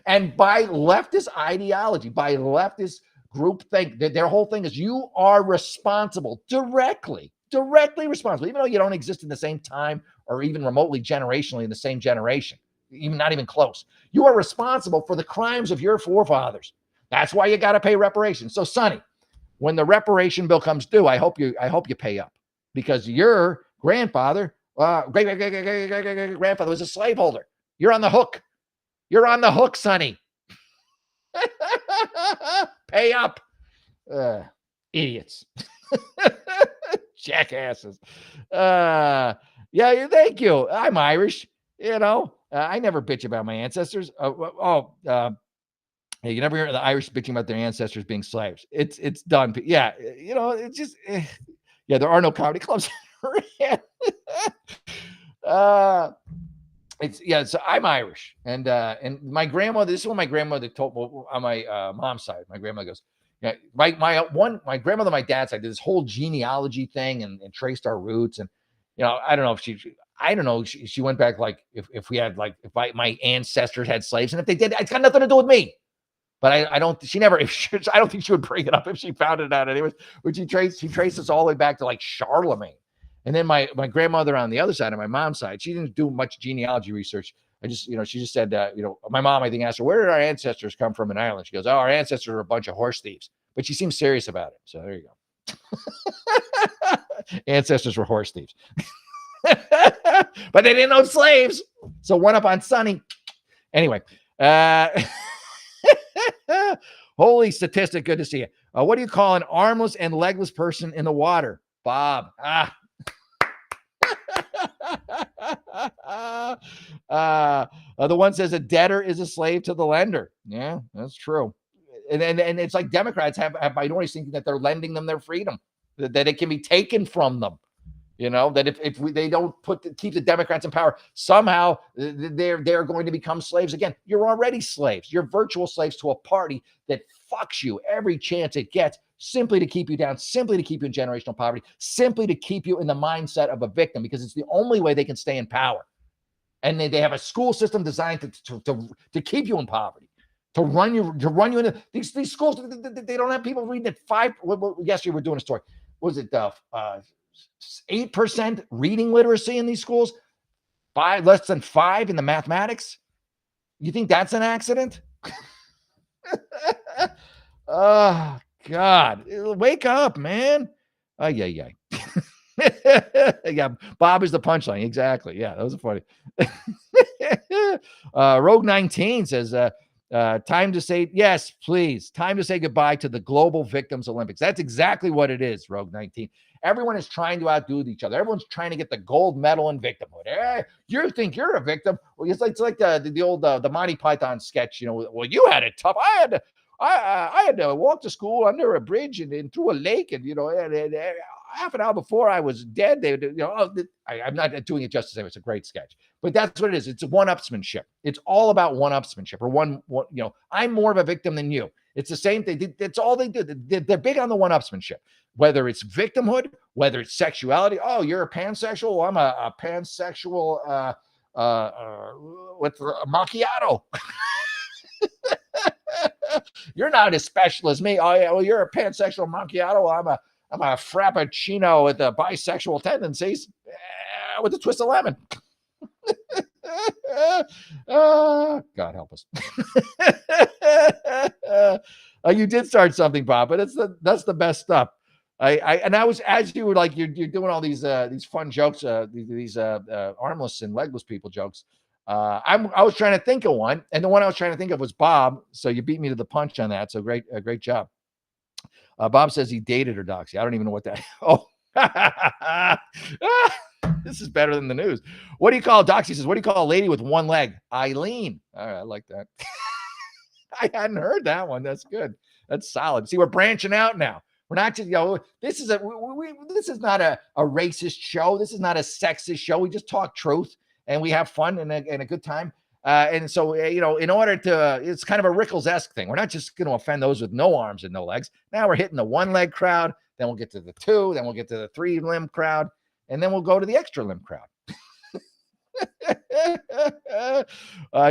And by leftist ideology, by leftist groupthink, their whole thing is you are responsible, directly responsible, even though you don't exist in the same time or even remotely generationally in the same generation, not even close. You are responsible for the crimes of your forefathers. That's why you got to pay reparations. So, Sonny, when the reparation bill comes due, I hope you pay up, because your grandfather, great-grandfather was a slaveholder. You're on the hook. You're on the hook, Sonny. Pay up. Idiots. Jackasses. Yeah, thank you. I'm Irish. I never bitch about my ancestors. You never hear the Irish bitching about their ancestors being slaves. It's done. Yeah, it's just, there are no comedy clubs. So I'm Irish, and my grandmother. This is what my grandmother told me on my mom's side. My grandmother goes, my grandmother on my dad's side did this whole genealogy thing and traced our roots, and I don't know if she went back, like if we had, like, if my ancestors had slaves, and if they did, it's got nothing to do with me. But I don't think she would bring it up if she found it out anyways. But she traced us all the way back to, like, Charlemagne. And then my grandmother on the other side, on my mom's side, she didn't do much genealogy research. She just said, my mom, I think, asked her, where did our ancestors come from in Ireland? She goes, our ancestors are a bunch of horse thieves. But she seems serious about it. So there you go. Ancestors were horse thieves. But they didn't own slaves. So one up on Sonny. Anyway. Holy statistic. Good to see you. What do you call an armless and legless person in the water? Bob. The one says a debtor is a slave to the lender. Yeah, that's true. And it's like Democrats have minorities thinking that they're lending them their freedom, that it can be taken from them. That if they don't keep the Democrats in power, somehow they're going to become slaves again. You're already slaves. You're virtual slaves to a party that fucks you every chance it gets, simply to keep you down, simply to keep you in generational poverty, simply to keep you in the mindset of a victim, because it's the only way they can stay in power. And they have a school system designed to keep you in poverty, to run you into these schools. They don't have people reading at 5. Yesterday we were doing a story. What was it 8% reading literacy in these schools? Less than 5 in the mathematics. You think that's an accident? Oh God, wake up, man. Yeah. Yeah, Bob is the punchline. Exactly. Yeah, that was funny. Rogue 19 says, time to say, yes, please. Time to say goodbye to the Global Victims Olympics. That's exactly what it is, Rogue 19. Everyone is trying to outdo each other. Everyone's trying to get the gold medal in victimhood. You think you're a victim? Well, it's like the old the Monty Python sketch. Well, you had it tough. I had to walk to school under a bridge and through a lake, and half an hour before I was dead. I'm not doing it justice. It's a great sketch, but that's what it is. It's one-upsmanship. It's all about one-upsmanship, or I'm more of a victim than you. It's the same thing. That's all they do. They're big on the one-upsmanship, whether it's victimhood, whether it's sexuality. Oh, you're a pansexual. Well, I'm a pansexual with a macchiato. You're not as special as me. Oh, yeah, well, you're a pansexual macchiato. I'm a frappuccino with bisexual tendencies with a twist of lemon. God help us. You did start something, Bob, but that's the best stuff. I was, as you were you're doing all these fun jokes, these armless and legless people jokes. I was trying to think of one, and the one I was trying to think of was Bob. So you beat me to the punch on that. So great job. Bob says he dated her, Doxy. I don't even know what that. Oh, this is better than the news. What do you call, Doxy says, what do you call a lady with one leg? Eileen. All right, I like that. I hadn't heard that one. That's good. That's solid. See, we're branching out now. We're not just, this is this is not a racist show. This is not a sexist show. We just talk truth and we have fun and a good time. And so, in order to, it's kind of a Rickles-esque thing. We're not just going to offend those with no arms and no legs. Now we're hitting the one leg crowd. Then we'll get to the 2. Then we'll get to the 3 limb crowd. And then we'll go to the extra limb crowd.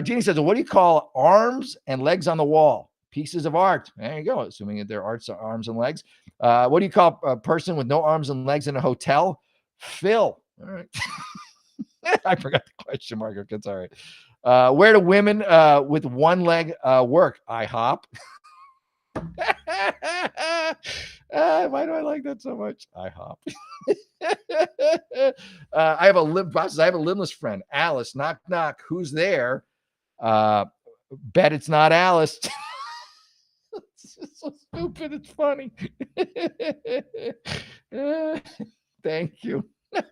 Jeannie says, what do you call arms and legs on the wall? Pieces of art. There you go. Assuming that they're arms and legs. What do you call a person with no arms and legs in a hotel? Phil. All right. I forgot the question mark. It's all right. Where do women with one leg work? IHOP. Why do I like that so much? IHOP. I have a limbless friend. Alice. Knock, knock. Who's there? Bet it's not Alice. It's so stupid. It's funny. Thank you. This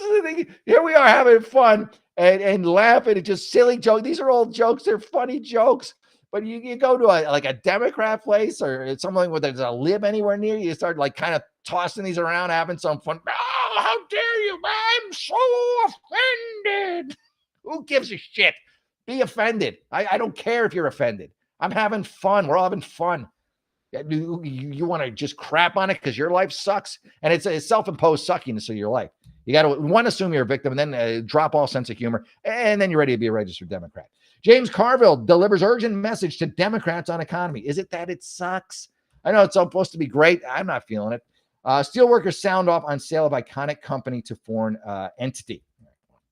is the thing. Here we are having fun and laughing at just silly jokes. These are all jokes. They're funny jokes. But you go to a Democrat place or something where there's a lib anywhere near you, start kind of tossing these around, having some fun. Oh, how dare you? I'm so offended. Who gives a shit? Be offended. I don't care if you're offended. I'm having fun. We're all having fun. You want to just crap on it because your life sucks? And it's a self-imposed suckiness of your life. You got to assume you're a victim and then drop all sense of humor. And then you're ready to be a registered Democrat. James Carville delivers urgent message to Democrats on economy. Is it that it sucks? I know it's supposed to be great. I'm not feeling it. Steelworkers sound off on sale of iconic company to foreign entity.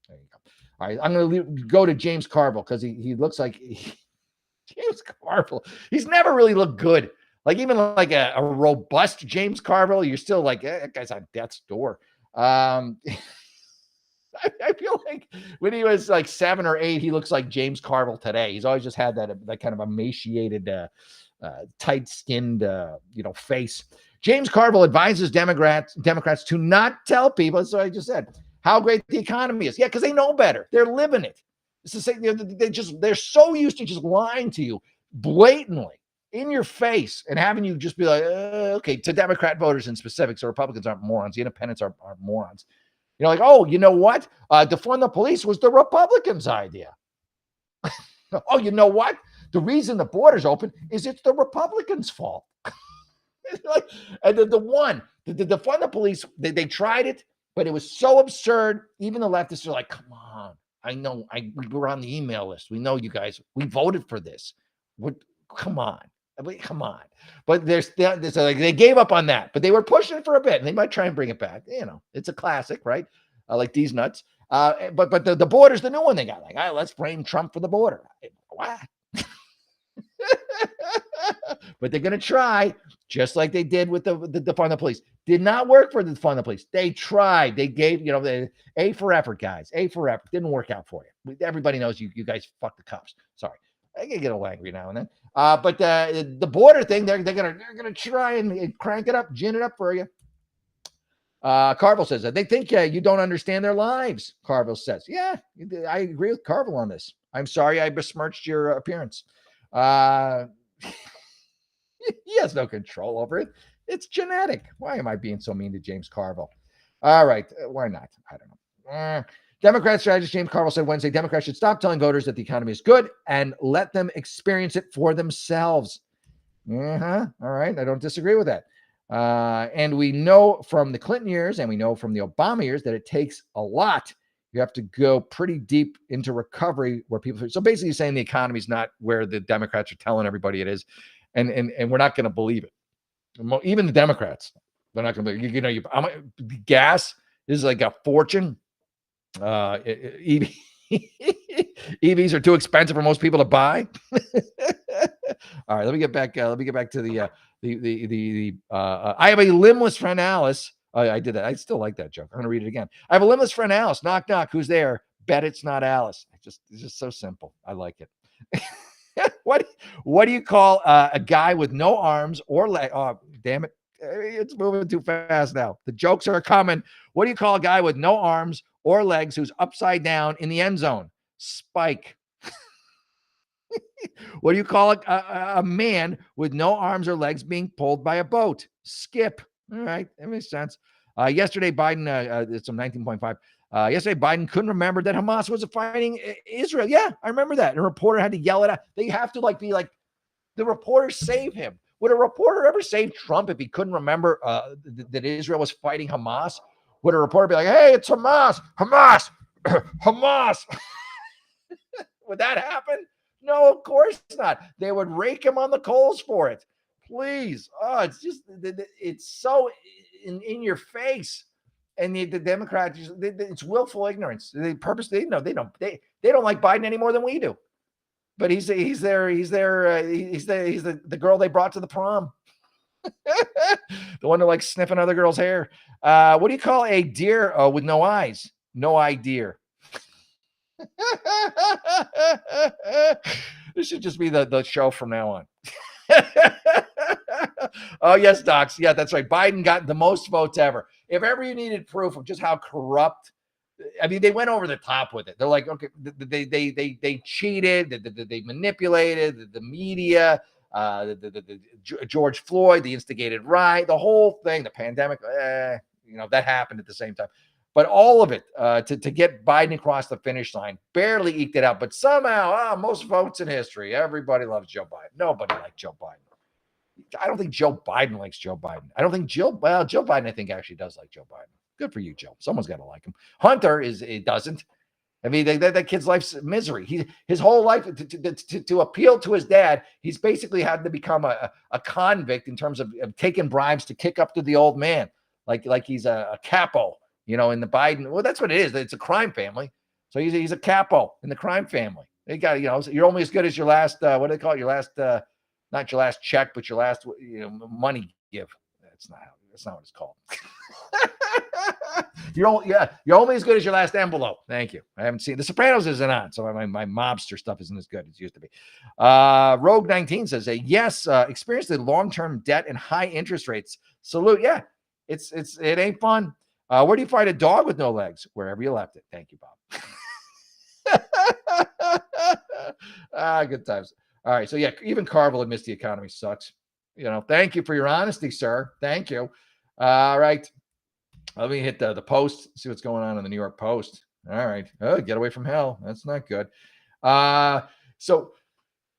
There you go. All right, I'm going to go to James Carville because he looks like James Carville. He's never really looked good. Even a robust James Carville, you're still that guy's on death's door. I feel like when he was 7 or 8, he looks like James Carville today. He's always just had that kind of emaciated, tight-skinned, face. James Carville advises Democrats to not tell people, that's what I just said, how great the economy is. Yeah, because they know better. They're living it. It's the same. They're so used to just lying to you blatantly. in your face and having you just be like, okay, to Democrat voters in specific, so Republicans aren't morons, the independents are morons. You know, like, oh, you know what? Defund the police was the Republicans' idea. Oh, you know what? The reason the border's open is it's the Republicans' fault. Like, and the defund the police, they tried it, but it was so absurd. Even the leftists are like, come on. I know we were on the email list. We know you guys. We voted for this. Come on. Come on. But there's like they gave up on that, but they were pushing it for a bit, and they might try and bring it back. You know, it's a classic, right? Like these nuts. But the border's the new one they got. Like, let's blame Trump for the border. What? But they're going to try, just like they did with the defund the police. Did not work for the defund the police. They tried. They gave, you know, A for effort, guys. A for effort. Didn't work out for you. Everybody knows you guys fuck the cops. Sorry. I can get a little angry now and then. But the border thing, they're gonna try and crank it up, gin it up for you. Carville says that they think you don't understand their lives. Carville says, yeah, I agree with Carville on this. I'm sorry I besmirched your appearance. He has no control over it. It's genetic. Why am I being so mean to James Carville? All right. Why not? I don't know. Democrat strategist James Carville said Wednesday, Democrats should stop telling voters that the economy is good and let them experience it for themselves. All right. I don't disagree with that. And we know from the Clinton years and we know from the Obama years that it takes a lot. You have to go pretty deep into recovery where people. So basically saying the economy is not where the Democrats are telling everybody it is. And we're not going to believe it. Even the Democrats, they're not going to believe. You know, gas is like a fortune. EVs are too expensive for most people to buy. All right, let me get back to the I have a limbless friend, Alice. I did that. I still like that joke. I'm going to read it again. I have a limbless friend, Alice. Knock, knock. Who's there? Bet it's not Alice. It's just so simple. I like it. What do you call a guy with no arms or leg? Oh, damn it. It's moving too fast now. The jokes are coming. What do you call a guy with no arms or legs who's upside down in the end zone? Spike. What do you call a man with no arms or legs being pulled by a boat? Skip. All right. That makes sense. Yesterday, Biden, it's some 19.5. Yesterday, Biden couldn't remember that Hamas was fighting Israel. Yeah, I remember that. And a reporter had to yell it out. They have to be like, the reporter save him. Would a reporter ever save Trump if he couldn't remember that Israel was fighting Hamas? Would a reporter be like, hey, it's Hamas, Hamas, Hamas? Would that happen? No, of course not. They would rake him on the coals for it. Please. Oh, it's just, it's so in your face. And the Democrats, it's willful ignorance. They purposely, they don't like Biden any more than we do. But he's the girl they brought to the prom. The one who likes sniffing other girls' hair. What do you call a deer with no eyes? No eye deer. This should just be the show from now on. Oh, yes, Docs. Yeah, that's right. Biden got the most votes ever. If ever you needed proof of just how corrupt, I mean, they went over the top with it. They're like, okay, they cheated, they manipulated the media, George Floyd, the instigated riot, the whole thing, the pandemic, that happened at the same time. But all of it to get Biden across the finish line, barely eked it out. But somehow, most votes in history. Everybody loves Joe Biden. Nobody likes Joe Biden. I don't think Joe Biden likes Joe Biden. I don't think Joe Biden, I think, actually does like Joe Biden. Good for you, Joe. Someone's got to like him. Hunter it doesn't. I mean, that kid's life's misery. His whole life to appeal to his dad, he's basically had to become a convict in terms of taking bribes to kick up to the old man, like he's a capo, in the Biden. Well, that's what it is. It's a crime family. So he's a capo in the crime family. They got, you're only as good as your last, what do they call it? Your last, not your last check, but your last money give. That's not what it's called. You're only as good as your last envelope. Thank you. I haven't seen The Sopranos isn't on, so my mobster stuff isn't as good as it used to be. Rogue 19 says, yes, experience the long-term debt and high interest rates. Salute. Yeah, it ain't fun. Where do you find a dog with no legs? Wherever you left it. Thank you, Bob. Good times. All right. So yeah, even Carville admits the economy sucks. Thank you for your honesty, sir. Thank you. All right. Let me hit the Post, see what's going on in the New York Post. All right. Oh, get away from hell. That's not good. So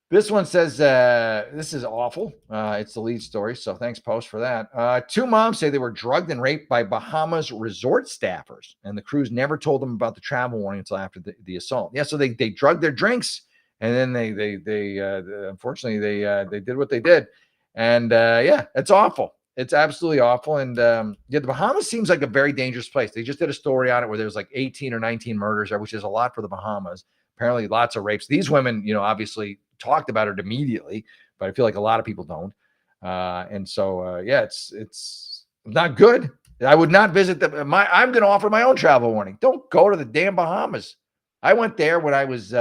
this one says, this is awful. It's the lead story. So thanks, Post, for that. 2 moms say they were drugged and raped by Bahamas resort staffers, and the crews never told them about the travel warning until after the assault. Yeah, so they drugged their drinks, and then they unfortunately they did what they did, and yeah, it's awful. It's absolutely awful. And yeah, the Bahamas seems like a very dangerous place. They just did a story on it where there's like 18 or 19 murders there, which is a lot for the Bahamas. Apparently, lots of rapes. These women, obviously talked about it immediately, but I feel like a lot of people don't. And so, yeah, it's not good. I would not visit I'm going to offer my own travel warning. Don't go to the damn Bahamas. I went there when I was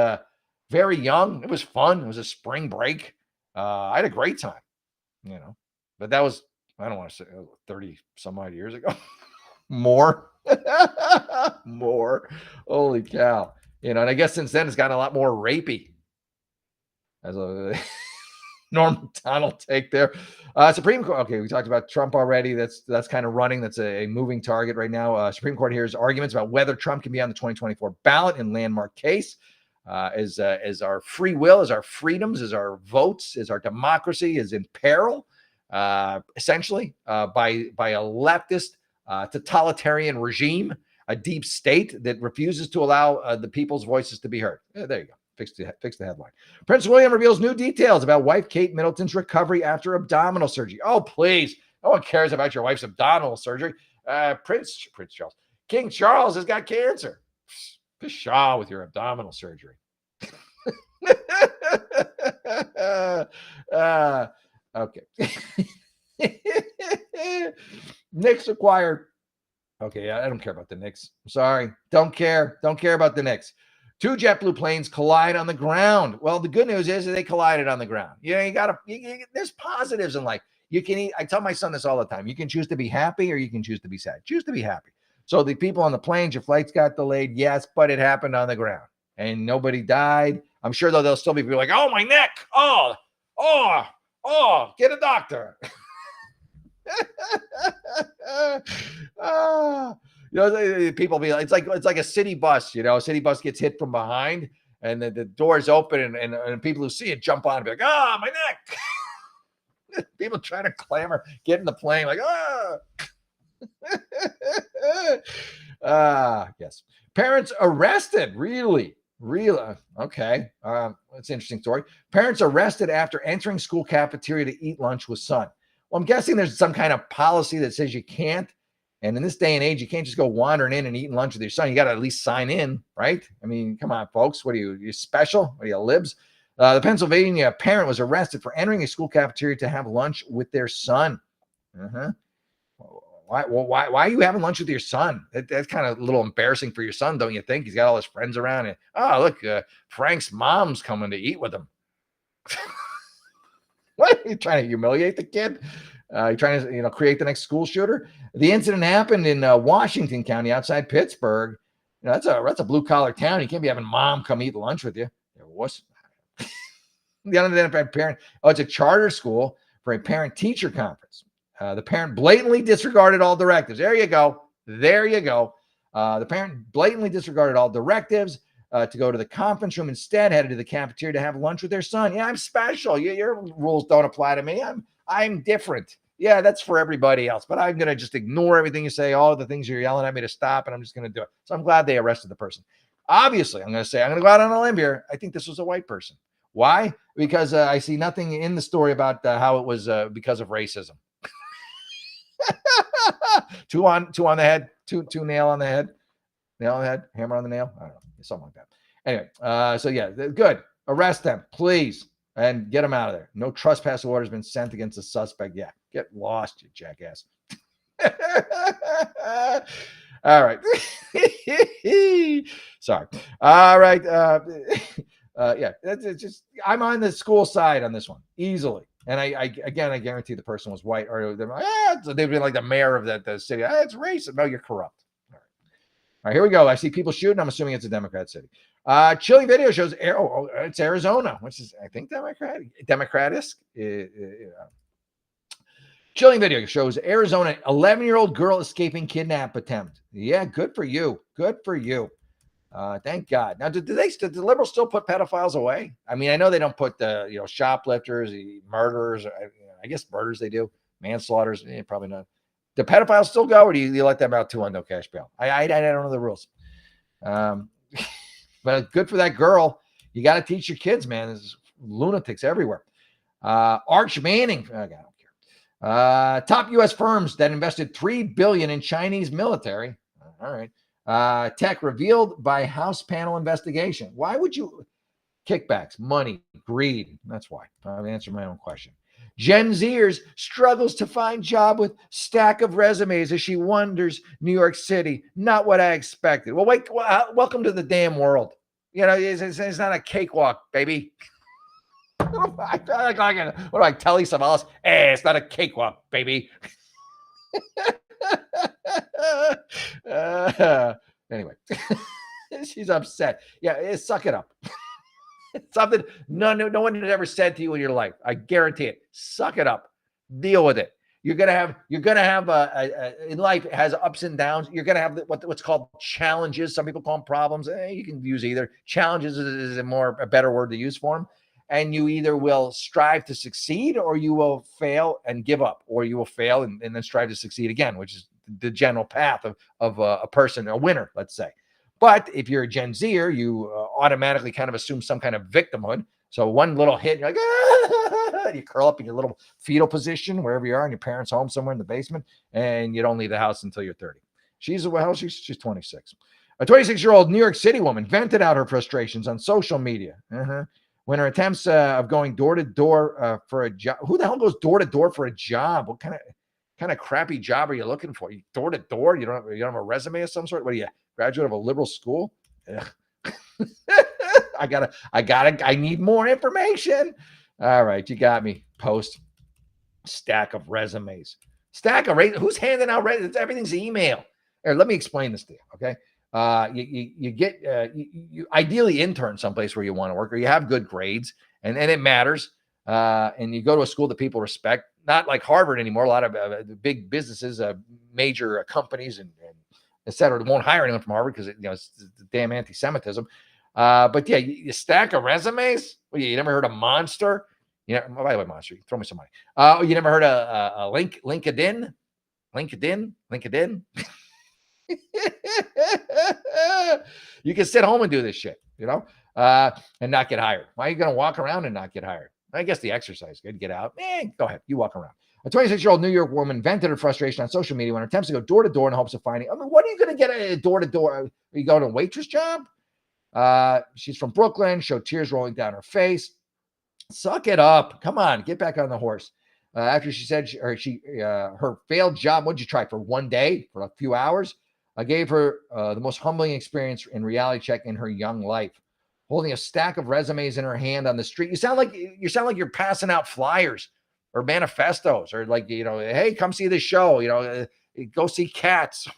very young. It was fun. It was a spring break. I had a great time, but that was, I don't want to say 30 some odd years ago. More. Holy cow. And I guess since then it's gotten a lot more rapey. As a Norm Macdonald take there. Supreme Court. Okay, we talked about Trump already. That's kind of running. That's a moving target right now. Supreme Court hears arguments about whether Trump can be on the 2024 ballot in landmark case. As our free will, as our freedoms, as our votes, as our democracy is in peril, essentially by a leftist totalitarian regime, a deep state that refuses to allow the people's voices to be heard. Yeah, there you go. Fix the headline. Prince William reveals new details about wife Kate Middleton's recovery after abdominal surgery. Oh, please. No one cares about your wife's abdominal surgery. Prince Charles. King Charles has got cancer. Pshaw with your abdominal surgery. Okay. Knicks acquired. Okay, I don't care about the Knicks. I'm sorry. Don't care. Don't care about the Knicks. 2 JetBlue planes collide on the ground. Well, the good news is that they collided on the ground. There's positives in life. I tell my son this all the time. You can choose to be happy or you can choose to be sad. Choose to be happy. So the people on the planes, your flights got delayed. Yes, but it happened on the ground and nobody died. I'm sure though there'll still be people like, oh, my neck. Oh, get a doctor. People be like, it's like a city bus, a city bus gets hit from behind and the doors open and people who see it jump on and be like, my neck. People trying to clamor, get in the plane like, yes. Parents arrested. Really? Okay. That's an interesting story. Parents arrested after entering school cafeteria to eat lunch with son. Well, I'm guessing there's some kind of policy that says you can't. And in this day and age, you can't just go wandering in and eating lunch with your son. You got to at least sign in, right? I mean, come on, folks. What are you special? What are you, libs? The Pennsylvania parent was arrested for entering a school cafeteria to have lunch with their son. Why are you having lunch with your son? That's kind of a little embarrassing for your son, don't you think? He's got all his friends around. And, look, Frank's mom's coming to eat with him. What? Are you trying to humiliate the kid? You're trying to, create the next school shooter? The incident happened in Washington County outside Pittsburgh. That's a blue collar town. You can't be having mom come eat lunch with you. What's the unidentified parent? Oh, it's a charter school for a parent teacher conference. The parent blatantly disregarded all directives. There you go. The parent blatantly disregarded all directives to go to the conference room. Instead, headed to the cafeteria to have lunch with their son. Yeah, I'm special. Your rules don't apply to me. I'm different. Yeah, that's for everybody else. But I'm going to just ignore everything you say, all the things you're yelling at me to stop, and I'm just going to do it. So I'm glad they arrested the person. Obviously, I'm going to go out on a limb here. I think this was a white person. Why? Because I see nothing in the story about how it was because of racism. two on the head, two nail on the head, hammer on the nail. I don't know, something like that. Anyway, so yeah, good. Arrest them, please, and get them out of there. No trespass order has been sent against the suspect. Yeah, get lost, you jackass. All right. Sorry. All right. Yeah, it's just I'm on the school side on this one easily. And I guarantee the person was white, or they'd be like the mayor of the city. It's racist. No, you're corrupt. All All right, here we go. I see people shooting. I'm assuming it's a Democrat city. Chilling video shows. It's Arizona, which is, I think, Democratic. Chilling video shows Arizona 11-year-old girl escaping kidnap attempt. Yeah, good for you. Good for you. Thank God. Now, do the liberals still put pedophiles away? I mean, I know they don't put the shoplifters, the murderers. I guess murders they do. Manslaughters, probably not. Do pedophiles still go, or do you let them out too on no cash bail? I don't know the rules. But good for that girl. You got to teach your kids, man. There's lunatics everywhere. Arch Manning. I don't care. Top U.S. firms that invested $3 billion in Chinese military. All right. Tech revealed by House panel investigation. Why would you? Kickbacks, money, greed. That's why. I've answered my own question. Gen Zers struggles to find job with stack of resumes as she wonders New York City. Not what I expected. Well, wait. Welcome to the damn world. It's not a cakewalk, baby. What do I tell you, Savalas? Hey, it's not a cakewalk, baby. Anyway, she's upset. Yeah, suck it up. Something no one had ever said to you in your life. I guarantee it. Suck it up. Deal with it. You're gonna have in life, it has ups and downs. You're gonna have what's called challenges. Some people call them problems. You can use either. Challenges is a better word to use for them. And you either will strive to succeed, or you will fail and give up, or you will fail and then strive to succeed again, which is the general path of a person, a winner, let's say. But if you're a Gen Zer, you automatically kind of assume some kind of victimhood. So one little hit, you're like, you curl up in your little fetal position, wherever you are, in your parents' home, somewhere in the basement, and you don't leave the house until you're 30. She's 26. A 26-year-old New York City woman vented out her frustrations on social media. When her attempts of going door to door for a job. Who the hell goes door to door for a job? What kind of crappy job are you looking for? You door to door? You don't have a resume of some sort? What are you, graduate of a liberal school? I need more information. All right, you got me. Post stack of resumes. Who's handing out resumes? Everything's email. Here, let me explain this to you, okay? You get ideally intern someplace where you want to work, or you have good grades, and it matters. And you go to a school that people respect, not like Harvard anymore. A lot of the big businesses, major companies, and et cetera, won't hire anyone from Harvard because it's the damn anti-Semitism. But yeah, you stack of resumes. Well, you never heard of Monster? By the way, Monster, throw me some money. You never heard of LinkedIn? LinkedIn. You can sit home and do this shit, and not get hired. Why are you going to walk around and not get hired? I guess the exercise good. Get out. Go ahead. You walk around. A 26-year-old New York woman vented her frustration on social media when her attempts to go door to door in hopes of finding. I mean, what are you going to get a door to door? Are you going to a waitress job? She's from Brooklyn. Showed tears rolling down her face. Suck it up. Come on, get back on the horse. After she said her failed job. What'd you try for one day, for a few hours? I gave her the most humbling experience in reality check in her young life. Holding a stack of resumes in her hand on the street. You sound like you're passing out flyers or manifestos, or like, hey, come see this show. Go see Cats.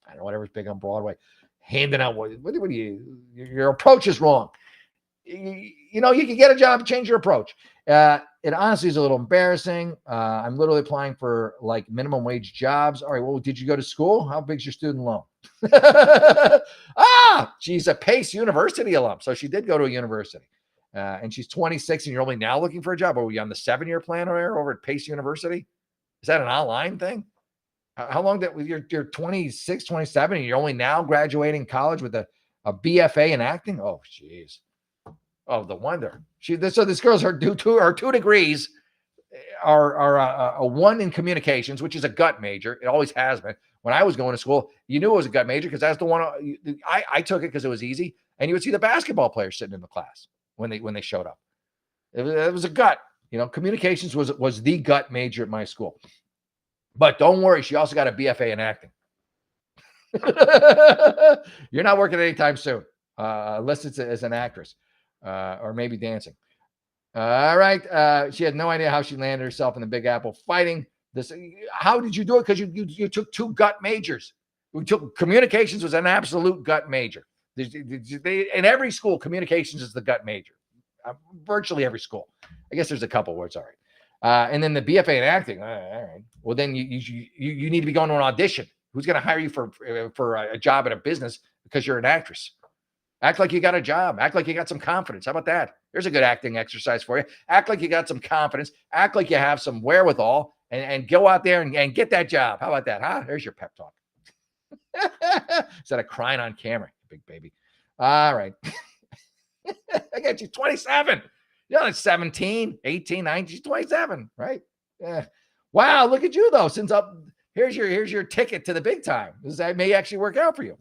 I don't know, whatever's big on Broadway. Handing out what do you? Your approach is wrong. You can get a job, change your approach. It honestly is a little embarrassing. I'm literally applying for like minimum wage jobs. All right, well, did you go to school? How big's your student loan? She's a Pace University alum. So she did go to a university. And she's 26 and you're only now looking for a job. Are we on the 7-year plan over at Pace University? Is that an online thing? How long you're 26, 27, and you're only now graduating college with a BFA in acting? Oh, jeez. Oh, the wonder. So this girl's her two degrees are a 1 in communications, which is a gut major. It always has been. When I was going to school, you knew it was a gut major because that's the one I took it because it was easy. And you would see the basketball players sitting in the class when they showed up. It was a gut. Communications was the gut major at my school. But don't worry, she also got a BFA in acting. You're not working anytime soon, unless it's as an actress. Or maybe dancing. All right. She had no idea how she landed herself in the Big Apple fighting this. How did you do it? Because you took 2 gut majors. Communications was an absolute gut major. In every school, communications is the gut major. Virtually every school. I guess there's a couple where it's all right. And then the BFA in acting. All right. Well, then you need to be going to an audition. Who's going to hire you for a job at a business because you're an actress? Act like you got a job. Act like you got some confidence. How about that? There's a good acting exercise for you. Act like you got some confidence. Act like you have some wherewithal and go out there and get that job. How about that? Huh? There's your pep talk. Instead of crying on camera, big baby. All right. I got you 27. You're like 17, 18, 19, 27, right? Yeah. Wow, look at you though. Here's your ticket to the big time. That may actually work out for you.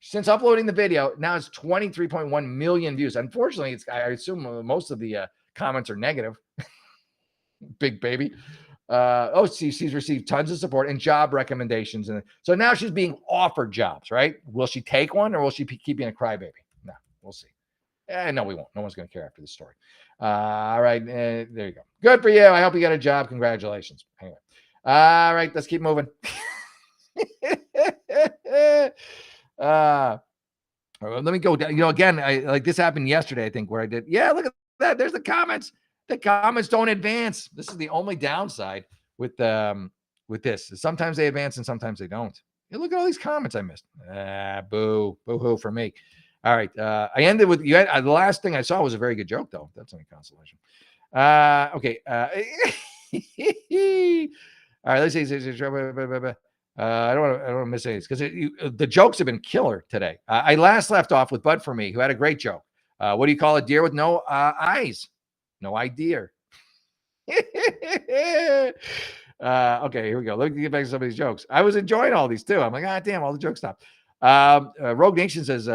Since uploading the video, now it's 23.1 million views. Unfortunately, I assume most of the comments are negative. Big baby. She's received tons of support and job recommendations. And so now she's being offered jobs, right? Will she take one or will she keep being a crybaby? No, we'll see. No, we won't. No one's going to care after this story. All right. There you go. Good for you. I hope you got a job. Congratulations. Anyway. All right. Let's keep moving. Let me go down. Again, this happened yesterday, I think, where I did. Yeah, look at that. There's the comments. The comments don't advance. This is the only downside with this. Sometimes they advance and sometimes they don't. Hey, look at all these comments I missed. Boo hoo for me. All right. I ended with you. The last thing I saw was a very good joke, though. That's any consolation. Okay. All right. Let's see. I don't want to miss any because the jokes have been killer today. I last left off with Bud for me, who had a great joke. What do you call a deer with no eyes? No idea. Okay, here we go. Let me get back to some of these jokes. I was enjoying all these too. I'm like, damn, all the jokes stopped. Rogue Nation says,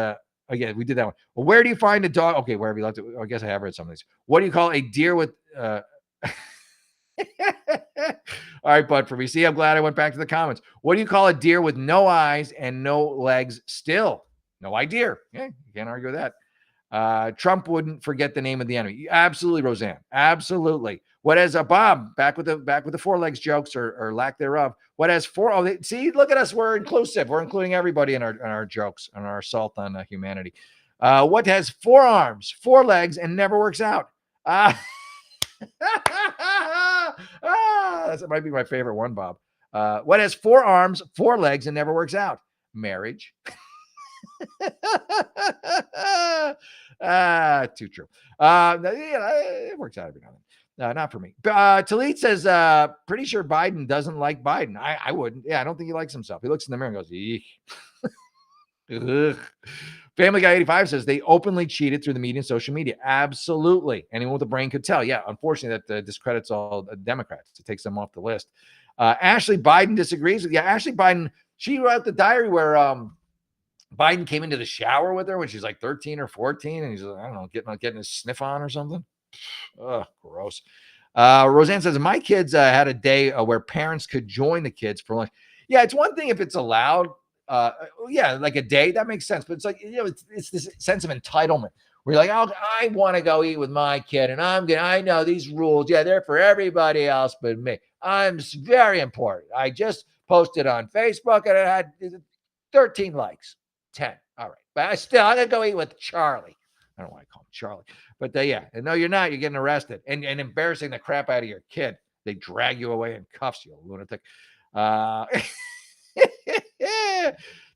again, we did that one. Well, where do you find a dog? Okay, wherever you left it. I guess I have read some of these. What do you call a deer with all right, Bud, for me. See, I'm glad I went back to the comments. What do you call a deer with no eyes and no legs still? No idea. Yeah, you can't argue with that. Trump wouldn't forget the name of the enemy. Absolutely, Roseanne. Absolutely. What has Bob back with the four legs jokes or lack thereof? What has four? Oh, see, look at us. We're inclusive. We're including everybody in our jokes and our assault on humanity. What has four arms, four legs, and never works out? That might be my favorite one, Bob. What has four arms, four legs, and never works out? Marriage. Too true. It works out every now and then. Not for me. Talib says, pretty sure Biden doesn't like Biden. I wouldn't. Yeah, I don't think he likes himself. He looks in the mirror and goes, eek. Family Guy 85 says they openly cheated through the media and social media. Absolutely. Anyone with a brain could tell. Yeah, unfortunately, that discredits all Democrats. It takes them off the list. Ashley Biden disagrees with. Yeah, Ashley Biden, she wrote the diary where Biden came into the shower with her when she's like 13 or 14, and he's, I don't know, getting his sniff on or something. Ugh, gross. Roseanne says, my kids had a day where parents could join the kids for lunch. Yeah, it's one thing if it's allowed. Yeah, like a day, that makes sense. But it's like, it's this sense of entitlement where you're like, oh, I want to go eat with my kid, and I know these rules. Yeah, they're for everybody else but me. I'm very important. I just posted on Facebook and it had 13 likes, 10. All right. But I'm going to go eat with Charlie. I don't know why I call him Charlie. But yeah, no, you're not. You're getting arrested and embarrassing the crap out of your kid. They drag you away in cuffs, you lunatic.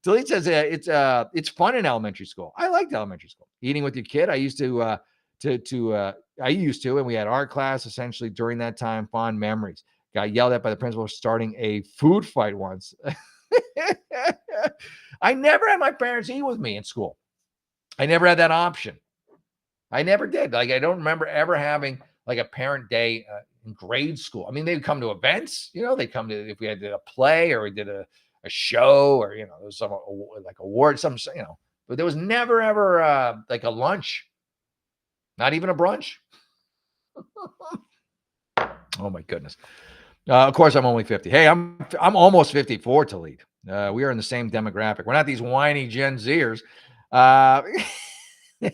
Delete says it's fun in elementary school. I liked elementary school. Eating with your kid. I used to, and we had art class essentially during that time. Fond memories. Got yelled at by the principal for starting a food fight once. I never had my parents eat with me in school. I never had that option. I never did. Like, I don't remember ever having like a parent day in grade school. I mean, they'd come to events, they come to, if we had a play or we did a show or, there was some like award, some, but there was never ever like a lunch, not even a brunch. Oh my goodness. Of course I'm only 50. Hey, I'm almost 54 to lead. We are in the same demographic. We're not these whiny Gen Zers.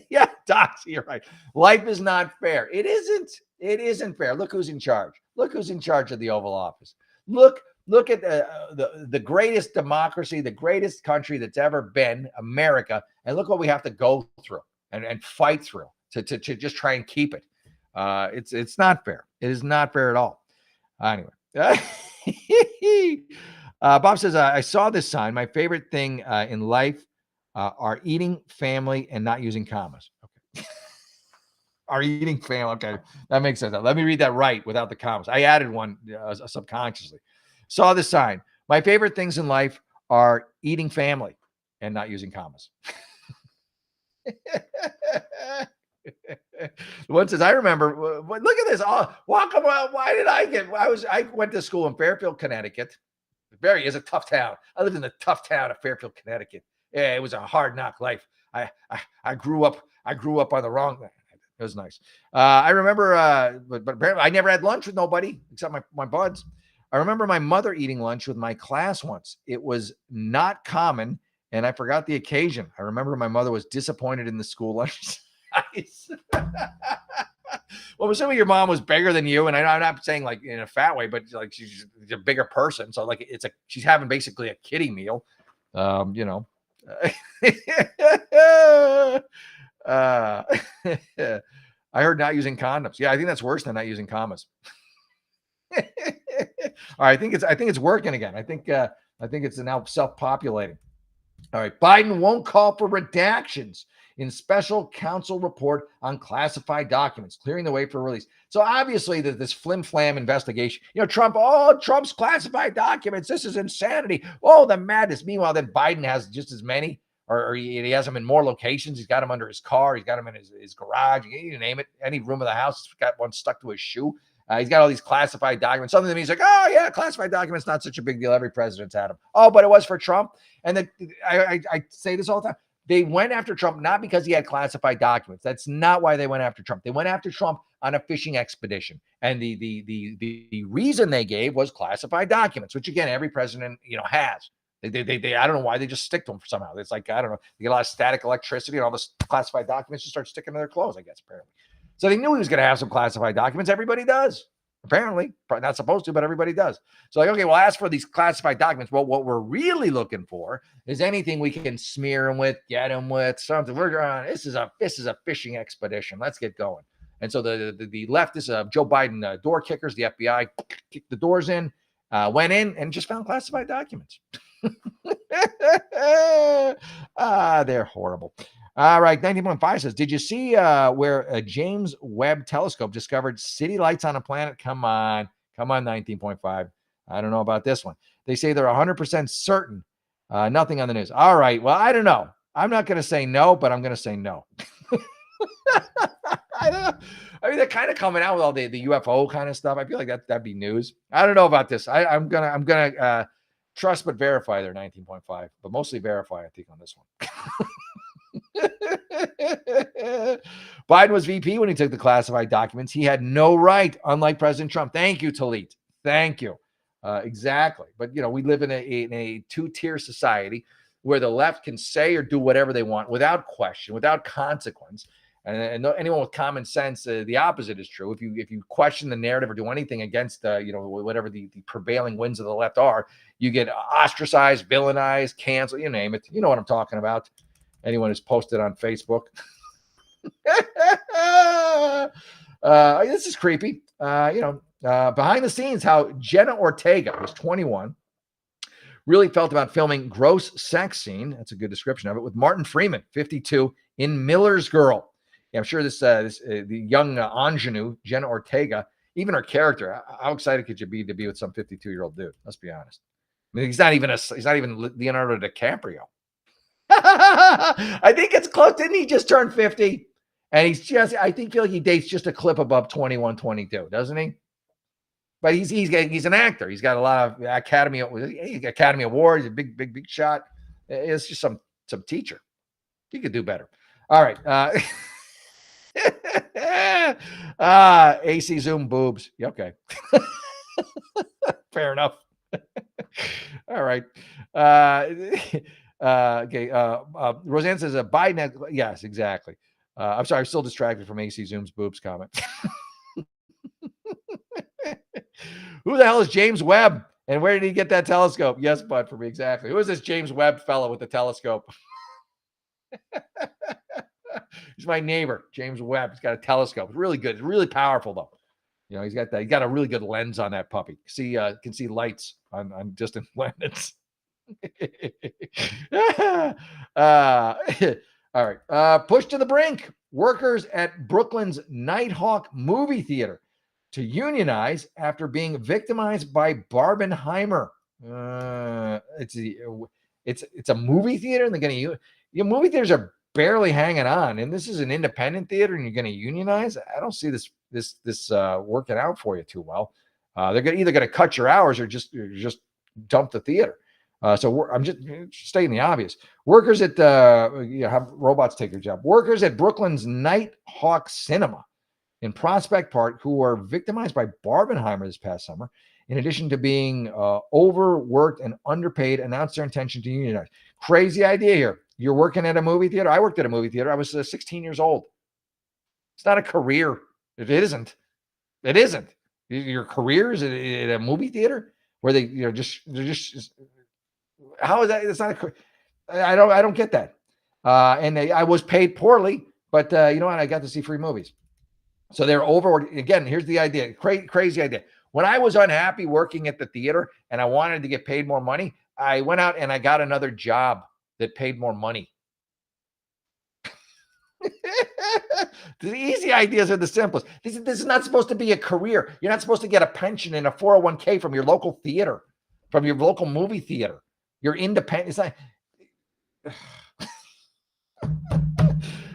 Yeah, Doc, you're right. Life is not fair. It isn't. It isn't fair. Look who's in charge. Look who's in charge of the Oval Office. Look Look at the greatest democracy, the greatest country that's ever been, America, and look what we have to go through and fight through to just try and keep it. It's not fair. It is not fair at all. Anyway, Bob says, I saw this sign. My favorite thing in life are eating, family, and not using commas. Okay. Are eating, family. Okay, that makes sense. Let me read that right without the commas. I added one subconsciously. Saw the sign. My favorite things in life are eating, family, and not using commas. One says, I remember, look at this. Oh, why did I went to school in Fairfield, Connecticut. It's a tough town. I lived in the tough town of Fairfield, Connecticut. Yeah, it was a hard knock life. I grew up on the wrong. It was nice. I remember, but apparently I never had lunch with nobody except my buds. I remember my mother eating lunch with my class once. It was not common, and I forgot the occasion. I remember my mother was disappointed in the school lunch. Well, I'm assuming your mom was bigger than you, and I'm not saying like in a fat way, but like she's a bigger person, so like she's having basically a kiddie meal, you know. I heard not using condoms. Yeah, I think that's worse than not using commas. All right, I think it's working again. I think it's now self-populating. All right, Biden won't call for redactions in special counsel report on classified documents, clearing the way for release. So obviously this flim-flam investigation, Trump's classified documents. This is insanity. Oh, the madness. Meanwhile, then Biden has just as many, or he has them in more locations. He's got them under his car. He's got them in his garage. You name it. Any room of the house, he's got one stuck to his shoe. He's got all these classified documents. Something that he's like, oh yeah, classified documents, not such a big deal. Every president's had them. Oh, but it was for Trump. And I say this all the time. They went after Trump not because he had classified documents. That's not why they went after Trump. They went after Trump on a fishing expedition, and the reason they gave was classified documents, which again every president has. They I don't know why they just stick to them somehow. It's like I don't know. They get a lot of static electricity, and all this classified documents just start sticking to their clothes. I guess apparently. So they knew he was going to have some classified documents. Everybody does. Apparently, not supposed to, but everybody does. So like, okay, well, ask for these classified documents. Well, what we're really looking for is anything we can smear them with, get them with, something. We're going. This is a fishing expedition. Let's get going. And so the left is Joe Biden door kickers. The FBI kicked the doors in, went in, and just found classified documents. They're horrible. All right, 19.5 says, did you see where a James Webb telescope discovered city lights on a planet? Come on, 19.5. I don't know about this one. They say they're 100% certain. Nothing on the news. All right, well, I don't know. I'm not going to say no, but I'm going to say no. I don't know. I mean, they're kind of coming out with all the UFO kind of stuff. I feel like that'd be news. I don't know about this. I'm gonna trust but verify their 19.5, but mostly verify, I think, on this one. Biden was VP when he took the classified documents. He had no right, unlike President Trump. Thank you, Talit. Thank you. Exactly. But we live in a two-tier society where the left can say or do whatever they want without question, without consequence. And anyone with common sense, the opposite is true. If you question the narrative or do anything against whatever the prevailing winds of the left are, you get ostracized, villainized, canceled, you name it. You know what I'm talking about. Anyone who's posted on Facebook. This is creepy. Behind the scenes, how Jenna Ortega was 21, really felt about filming gross sex scene. That's a good description of it, with Martin Freeman, 52, in Miller's Girl. Yeah, I'm sure the young ingenue, Jenna Ortega, even her character, how excited could you be to be with some 52-year-old dude? Let's be honest. I mean, he's not even Leonardo DiCaprio. I think it's close. Didn't he just turn 50? And I feel like he dates just a clip above 21, 22, doesn't he? But he's an actor. He's got a lot of Academy Awards, a big shot. It's just some teacher. He could do better. All right. AC Zoom boobs. Yeah, okay. Fair enough. All right. Okay. Roseanne says Biden. Yes, exactly. I'm sorry. I'm still distracted from AC Zoom's boobs comment. Who the hell is James Webb? And where did he get that telescope? Yes, bud, for me, exactly. Who is this James Webb fellow with the telescope? He's my neighbor, James Webb. He's got a telescope. It's really good. It's really powerful, though. You know, he's got a really good lens on that puppy. Can see lights on distant planets. All right. Push to the brink. Workers at Brooklyn's Nighthawk movie theater to unionize after being victimized by Barbenheimer. It's a movie theater, and they're going to movie theaters are barely hanging on, and this is an independent theater, and you're going to unionize. I don't see this working out for you too well. They're either going to cut your hours or just dump the theater. So I'm just stating the obvious. Workers at have robots take their job. Workers at Brooklyn's Nighthawk Cinema in Prospect Park, who were victimized by Barbenheimer this past summer, in addition to being overworked and underpaid, announced their intention to unionize. Crazy idea here. You're working at a movie theater. I worked at a movie theater. I was 16 years old. It's not a career. It isn't. It isn't. Your career is at a movie theater where they're just. How is that? It's not a. I don't get that. And I was paid poorly, but you know what? I got to see free movies. So they're overworked. Again, here's the idea. Crazy idea. When I was unhappy working at the theater and I wanted to get paid more money, I went out and I got another job that paid more money. The easy ideas are the simplest. This is not supposed to be a career. You're not supposed to get a pension and a 401k from your local theater, from your local movie theater. You're independent. It's not.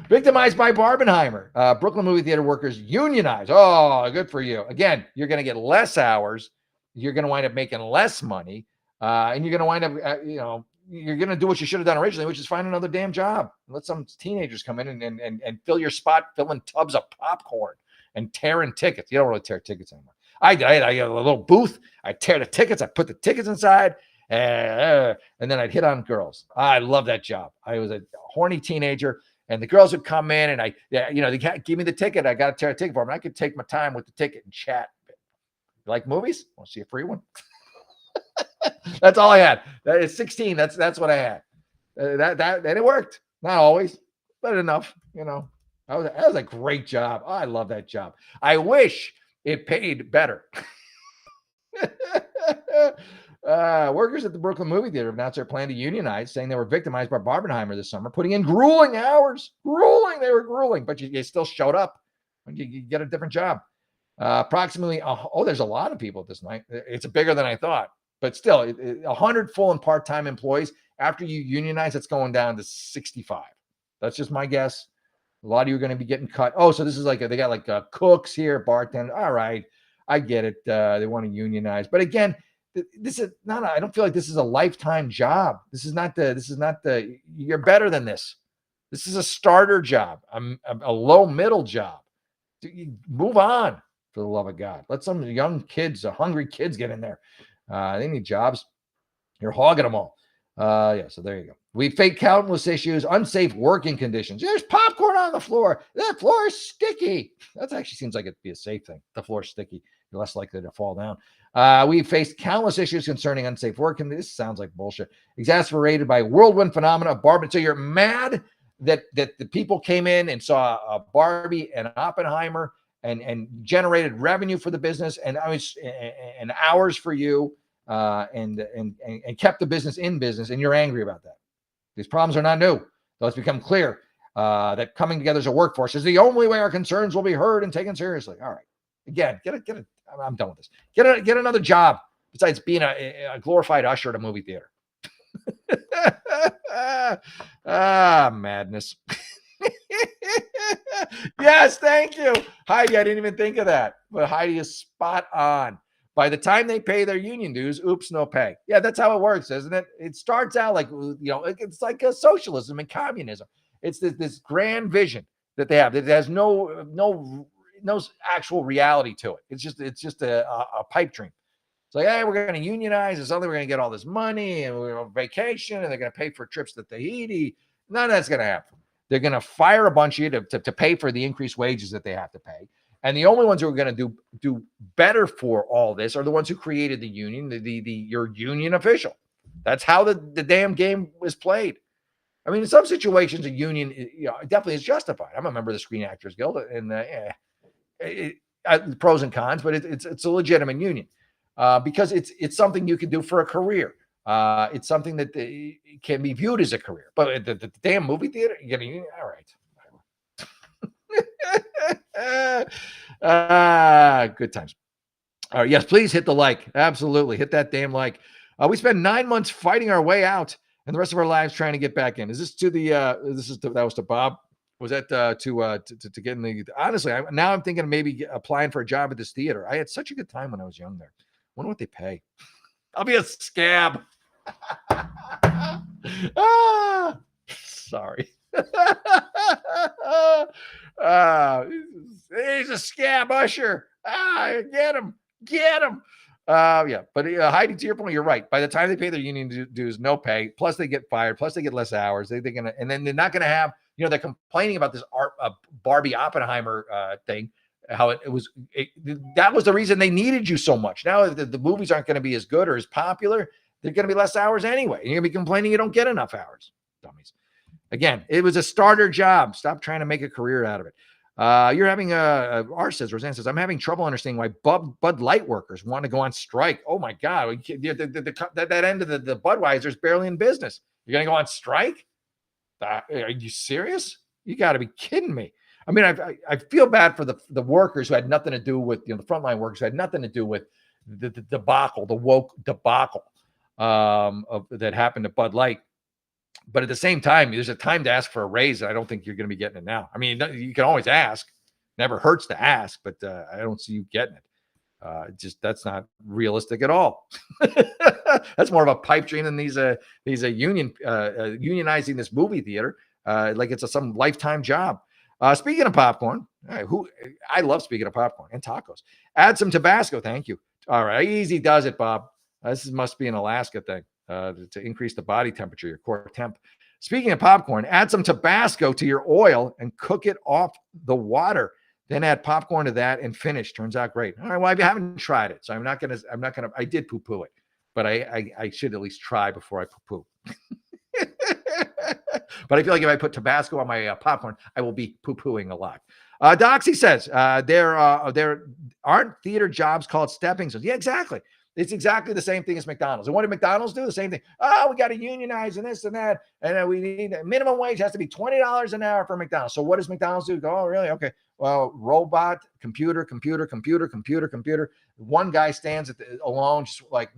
Victimized by Barbenheimer. Brooklyn movie theater workers unionized. Oh, good for you. Again, you're going to get less hours. You're going to wind up making less money. And you're going to wind up, you're going to do what you should have done originally, which is find another damn job. Let some teenagers come in and fill your spot, filling tubs of popcorn and tearing tickets. You don't really tear tickets anymore. I got a little booth. I tear the tickets. I put the tickets inside. And then I'd hit on girls. I love that job. I was a horny teenager, and the girls would come in, and they can't give me the ticket. I got to tear a ticket for them. I could take my time with the ticket and chat. You like movies? Want to see a free one? That's all I had. That is 16. That's what I had. And it worked. Not always, but enough. That was a great job. Oh, I love that job. I wish it paid better. Workers at the Brooklyn movie theater announced their plan to unionize, saying they were victimized by Barbenheimer this summer, putting in grueling hours. They were grueling, but you still showed up when you get a different job. Approximately, there's a lot of people at this night. It's bigger than I thought, but still, 100 full and part-time employees. After you unionize, it's going down to 65. That's just my guess. A lot of you are going to be getting cut. Oh, so this is they got cooks here, bartenders. All right, I get it. They want to unionize, but again, this is not. I don't feel like this is a lifetime job. This is not the. You're better than this. This is a starter job. A low middle job. Move on, for the love of God. Let some young kids, hungry kids, get in there. They need jobs. You're hogging them all. So there you go. We face countless issues, unsafe working conditions. There's popcorn on the floor. That floor is sticky. That actually seems like it'd be a safe thing. The floor's sticky. You're less likely to fall down. We faced countless issues concerning unsafe work, and this sounds like bullshit. Exacerbated by whirlwind phenomena of Barbie. So you're mad that the people came in and saw a Barbie and Oppenheimer and generated revenue for the business and hours for you and kept the business in business, and you're angry about that. These problems are not new. Though it's become clear that coming together as a workforce is the only way our concerns will be heard and taken seriously. All right. Again, I'm done with this. Get another job besides being a glorified usher at a movie theater. Madness. Yes, thank you, Heidi. I didn't even think of that, but Heidi is spot on. By the time they pay their union dues, oops, no pay. Yeah, that's how it works, isn't it? It starts out like it's like a socialism and communism. It's this grand vision that they have that has no actual reality to it. It's just a pipe dream. It's like, hey, we're going to unionize, and suddenly we're going to get all this money, and we're on vacation, and they're going to pay for trips to Tahiti. None of that's going to happen. They're going to fire a bunch of you to pay for the increased wages that they have to pay, And the only ones who are going to do better for all this are the ones who created the union, your union official. That's how the damn game was played. I mean, in some situations, a union, definitely is justified. I'm a member of the Screen Actors Guild, and pros and cons, but it's a legitimate union because it's something you can do for a career. It's something that can be viewed as a career. But the damn movie theater, you're getting all right. Good times. All right, yes, please hit the like. Absolutely, hit that damn like. We spent 9 months fighting our way out, and the rest of our lives trying to get back in. Is this to the? That was to Bob. Was that to get in the? Honestly, now I'm thinking of maybe applying for a job at this theater. I had such a good time when I was young there. Wonder what they pay. I'll be a scab. Sorry. He's a scab usher. Get him. Yeah, but Heidi, to your point, you're right. By the time they pay their union dues, no pay. Plus they get fired. Plus they get less hours. They're gonna, and then they're not gonna have. They're complaining about this Barbie Oppenheimer thing. How that was the reason they needed you so much. Now the movies aren't going to be as good or as popular. They're going to be less hours anyway. And you're going to be complaining you don't get enough hours. Dummies. Again, it was a starter job. Stop trying to make a career out of it. You're having Roseanne says, I'm having trouble understanding why Bud Light workers want to go on strike. Oh my God. That end of the Budweiser's barely in business. You're going to go on strike? Are you serious? You got to be kidding me. I mean, I feel bad for the workers who had nothing to do with, the frontline workers who had nothing to do with the debacle, the woke debacle that happened at Bud Light. But at the same time, there's a time to ask for a raise. And I don't think you're going to be getting it now. I mean, you can always ask. Never hurts to ask, but I don't see you getting it. That's not realistic at all. That's more of a pipe dream than these unionizing this movie theater like it's some lifetime job. Speaking of popcorn, I love speaking of popcorn and tacos. Add some Tabasco, thank you. All right, easy does it, Bob. This must be an Alaska thing to increase the body temperature, your core temp. Speaking of popcorn, add some Tabasco to your oil and cook it off the water. Then add popcorn to that and finish. Turns out great. All right, well, I haven't tried it, so I'm not gonna. I did poo-poo it, but I should at least try before I poo-poo. But I feel like if I put Tabasco on my popcorn, I will be poo-pooing a lot. Doxy says there aren't theater jobs called stepping stones. Yeah, exactly. It's exactly the same thing as McDonald's. And what did McDonald's do? The same thing. Oh, we got to unionize and this and that. And we need minimum wage has to be $20 an hour for McDonald's. So what does McDonald's do? Go, oh, really? Okay. Well, robot, computer. One guy stands alone, just like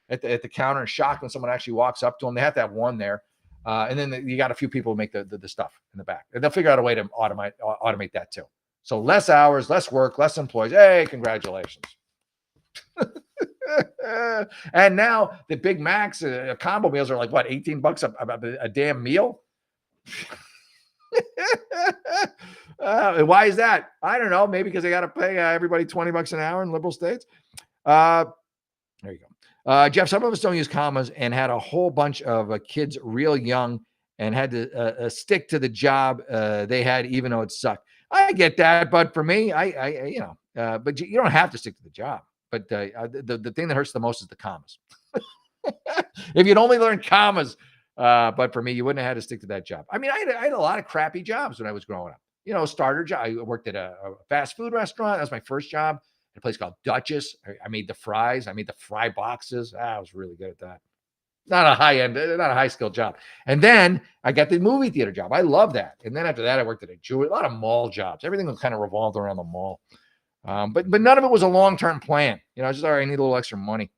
at the counter and shocked when someone actually walks up to him. They have to have one there. And then you got a few people who make the stuff in the back. And they'll figure out a way to automate that too. So less hours, less work, less employees. Hey, congratulations. And now the Big Macs, combo meals are like what, $18 a damn meal? And why is that? I don't know. Maybe because they got to pay everybody $20 an hour in liberal states. There you go. Jeff, some of us don't use commas and had a whole bunch of kids real young and had to stick to the job they had, even though it sucked. I get that, but for me, but you don't have to stick to the job. But the thing that hurts the most is the commas. If you'd only learned commas, but for me, you wouldn't have had to stick to that job. I mean, I had a lot of crappy jobs when I was growing up. Starter job. I worked at a fast food restaurant. That was my first job. At a place called Duchess. I made the fries. I made the fry boxes. I was really good at that. Not a high skill job. And then I got the movie theater job. I love that. And then after that, I worked at a lot of mall jobs. Everything was kind of revolved around the mall. But none of it was a long-term plan. Just all right, I need a little extra money.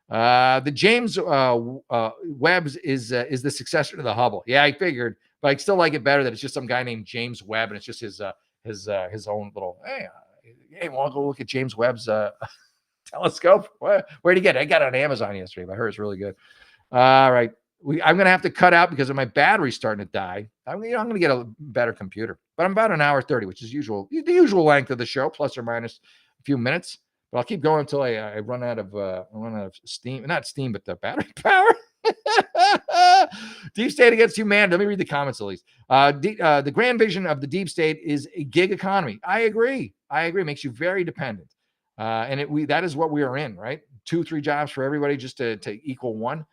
The James Webb is the successor to the Hubble. Yeah, I figured, but I still like it better that it's just some guy named James Webb, and it's just his own little. Hey, want to go look at James Webb's telescope? Where'd he get it? I got it on Amazon yesterday, but I heard it's really good. All right, I'm gonna have to cut out because of my battery starting to die. I'm gonna get a better computer, but I'm about an hour 30, which is the usual length of the show, plus or minus a few minutes. But I'll keep going until I run out of steam. Not steam, but the battery power. Deep state against humanity. Let me read the comments at least. The grand vision of the deep state is a gig economy. I agree. It makes you very dependent. And that is what we are in, right? 2-3 jobs for everybody just to equal one.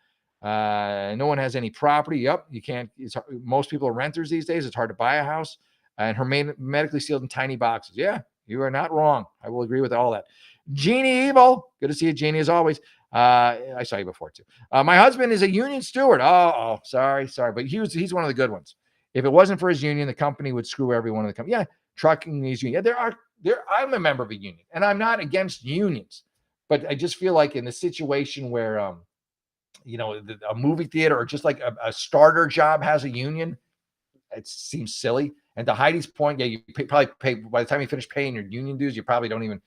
No one has any property. Yep, you can't. Most people are renters these days. It's hard to buy a house, and hermetically sealed in tiny boxes. Yeah, you are not wrong. I will agree with all that. Jeannie Evil, good to see you, Jeannie, as always. I saw you before too. My husband is a union steward. Oh, sorry, but he's one of the good ones. If it wasn't for his union, the company would screw every one of the company. Yeah, trucking is union. Yeah, I'm a member of a union, and I'm not against unions, but I just feel like in the situation where a movie theater or just like a starter job has a union, it seems silly. And to Heidi's point, yeah, you probably pay by the time you finish paying your union dues, you probably don't even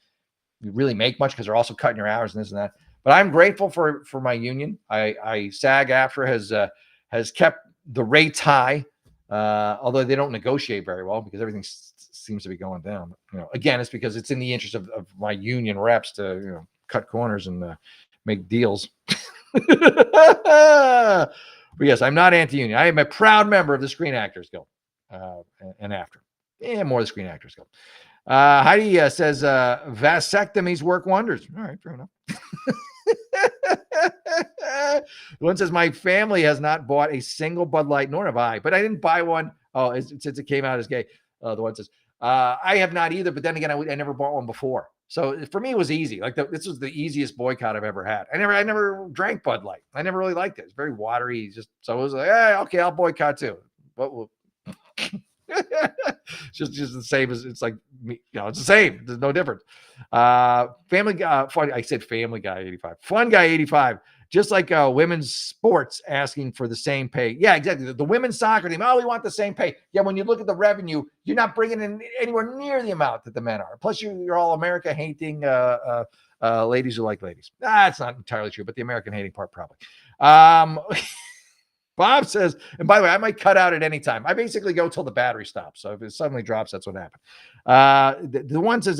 really make much because they're also cutting your hours and this and that. But I'm grateful for my union. I SAG-AFTRA has kept the rates high, although they don't negotiate very well because everything seems to be going down. Again, it's because it's in the interest of my union reps to cut corners and make deals. But yes, I'm not anti-union. I am a proud member of the Screen Actors Guild and after. Yeah, more the Screen Actors Guild. Heidi says vasectomies work wonders. All right, fair enough. One says my family has not bought a single Bud Light, nor have I. But I didn't buy one. Oh, since it came out as gay. The one says I have not either. But then again, I never bought one before. So for me, it was easy. Like this was the easiest boycott I've eever had. I never drank Bud Light. I never really liked it. It's very watery. So it was like, okay, I'll boycott too. What will? just the same as it's like me, it's the same. There's no difference. Family Guy, I said Family Guy 85. Fun Guy 85. Just like women's sports asking for the same pay. Yeah, exactly. The women's soccer team, we want the same pay. Yeah, when you look at the revenue, you're not bringing in anywhere near the amount that the men are. Plus, you're all America hating ladies who like ladies. That's not entirely true, but the American hating part probably. Bob says, and by the way, I might cut out at any time. I basically go till the battery stops. So if it suddenly drops, that's what happened. The one says,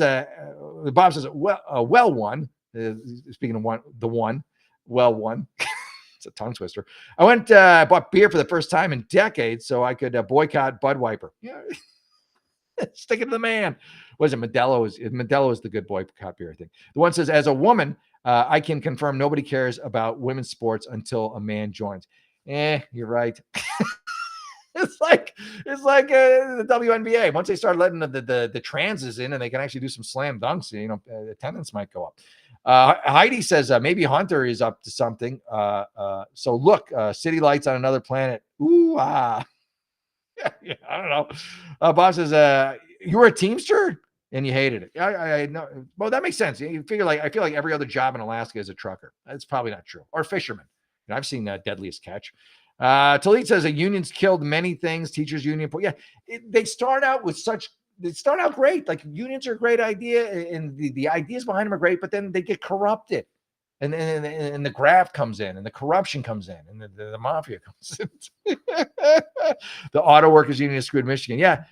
Bob says, well one. Speaking of one, the one, well one. It's a tongue twister. I went, bought beer for the first time in decades so I could boycott Budweiser. Yeah. Stick it to the man. What is it? Modelo is the good boycott beer, I think. The one says, as a woman, I can confirm nobody cares about women's sports until a man joins. You're right. It's like the WNBA. Once they start letting the transes in and they can actually do some slam dunks, attendance might go up. Heidi says maybe Hunter is up to something. So look, city lights on another planet. Ooh, yeah, I don't know. Bob says you were a Teamster and you hated it. I know. Well, that makes sense. You figure I feel like every other job in Alaska is a trucker. That's probably not true. Or fisherman. I've seen Deadliest Catch. Talib says a union's killed many things. Teachers union. Yeah, they start out great. Like unions are a great idea, and the ideas behind them are great, but then they get corrupted, and the graft comes in, and the corruption comes in, and the mafia comes in. The auto workers union is screwed Michigan. Yeah,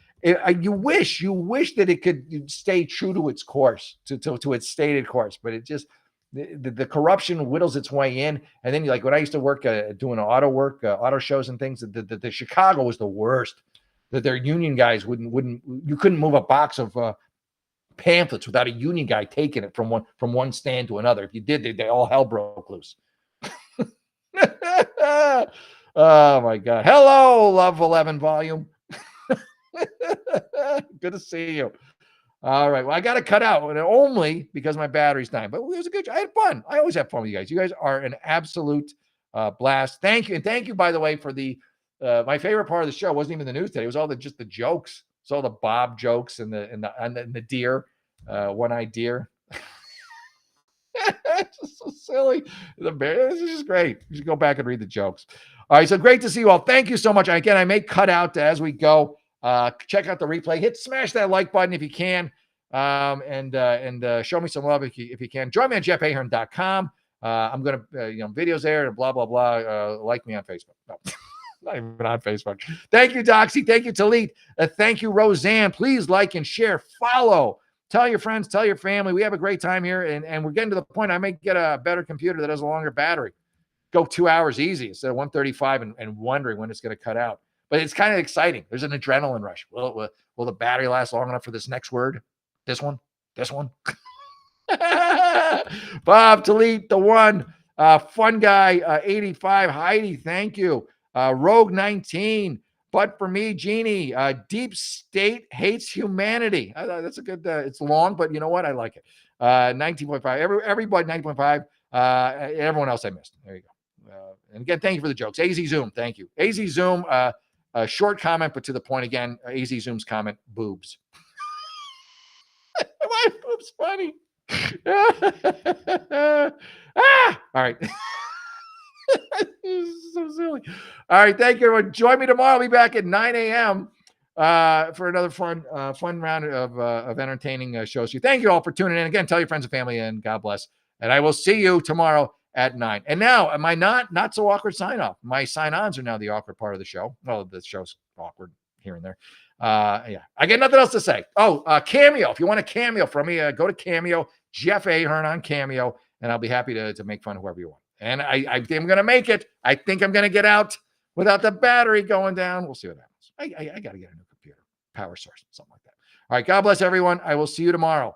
you wish that it could stay true to its course, to its stated course, but it just. The corruption whittles its way in, and then when I used to work doing auto shows and things, the Chicago was the worst. That their union guys you couldn't move a box of pamphlets without a union guy taking it from one stand to another. If you did, they all hell broke loose. Oh my God! Hello, Love 11 volume. Good to see you. All right. Well, I got to cut out, and only because my battery's dying. But it was a good. I had fun. I always have fun with you guys. You guys are an absolute blast. Thank you, and thank you, by the way, for the. My favorite part of the show wasn't even the news today. It was all just the jokes. It's all the Bob jokes and the deer, one-eyed deer. It's just so silly. The bear. This is just great. You should go back and read the jokes. All right. So great to see you all. Thank you so much. And again, I may cut out as we go. Check out the replay. Smash that like button if you can, and show me some love if you can. Join me on jeffahern.com. I'm gonna videos there and blah blah blah. Like me on Facebook. No, not even on Facebook. Thank you, Doxy. Thank you, Talit. Thank you, Roseanne. Please like and share. Follow. Tell your friends. Tell your family. We have a great time here, and we're getting to the point. I may get a better computer that has a longer battery. go 2 hours easy instead of 135 and wondering when it's going to cut out. But it's kind of exciting. There's an adrenaline rush. Will the battery last long enough for this next word? This one? This one? Bob Delete the one. Fun guy 85. Heidi, thank you. Rogue 19. But for me, Jeannie, Deep State hates humanity. That's a good. It's long, but you know what? I like it. 19.5. Everybody 19.5. Everyone else I missed. There you go. And again, thank you for the jokes. AZ Zoom, thank you. AZ Zoom. A short comment, but to the point again. AZ Zoom's comment: boobs. My boobs funny. All right. So silly. All right, thank you, everyone. Join me tomorrow. I'll be back at 9 a.m. For another fun round of entertaining shows. Thank you all for tuning in. Again, tell your friends and family, and God bless. And I will see you tomorrow at 9. And now, my not so awkward sign off. My sign-ons are now the awkward part of the show. Well, the show's awkward here and there. Yeah, I get nothing else to say. Oh, Cameo. If you want a cameo from me, go to Cameo. Jeff Ahern on Cameo, and I'll be happy to make fun of whoever you want. And I think I'm going to make it. I think I'm going to get out without the battery going down. We'll see what happens. I got to get a new computer, power source, something like that. All right. God bless everyone. I will see you tomorrow.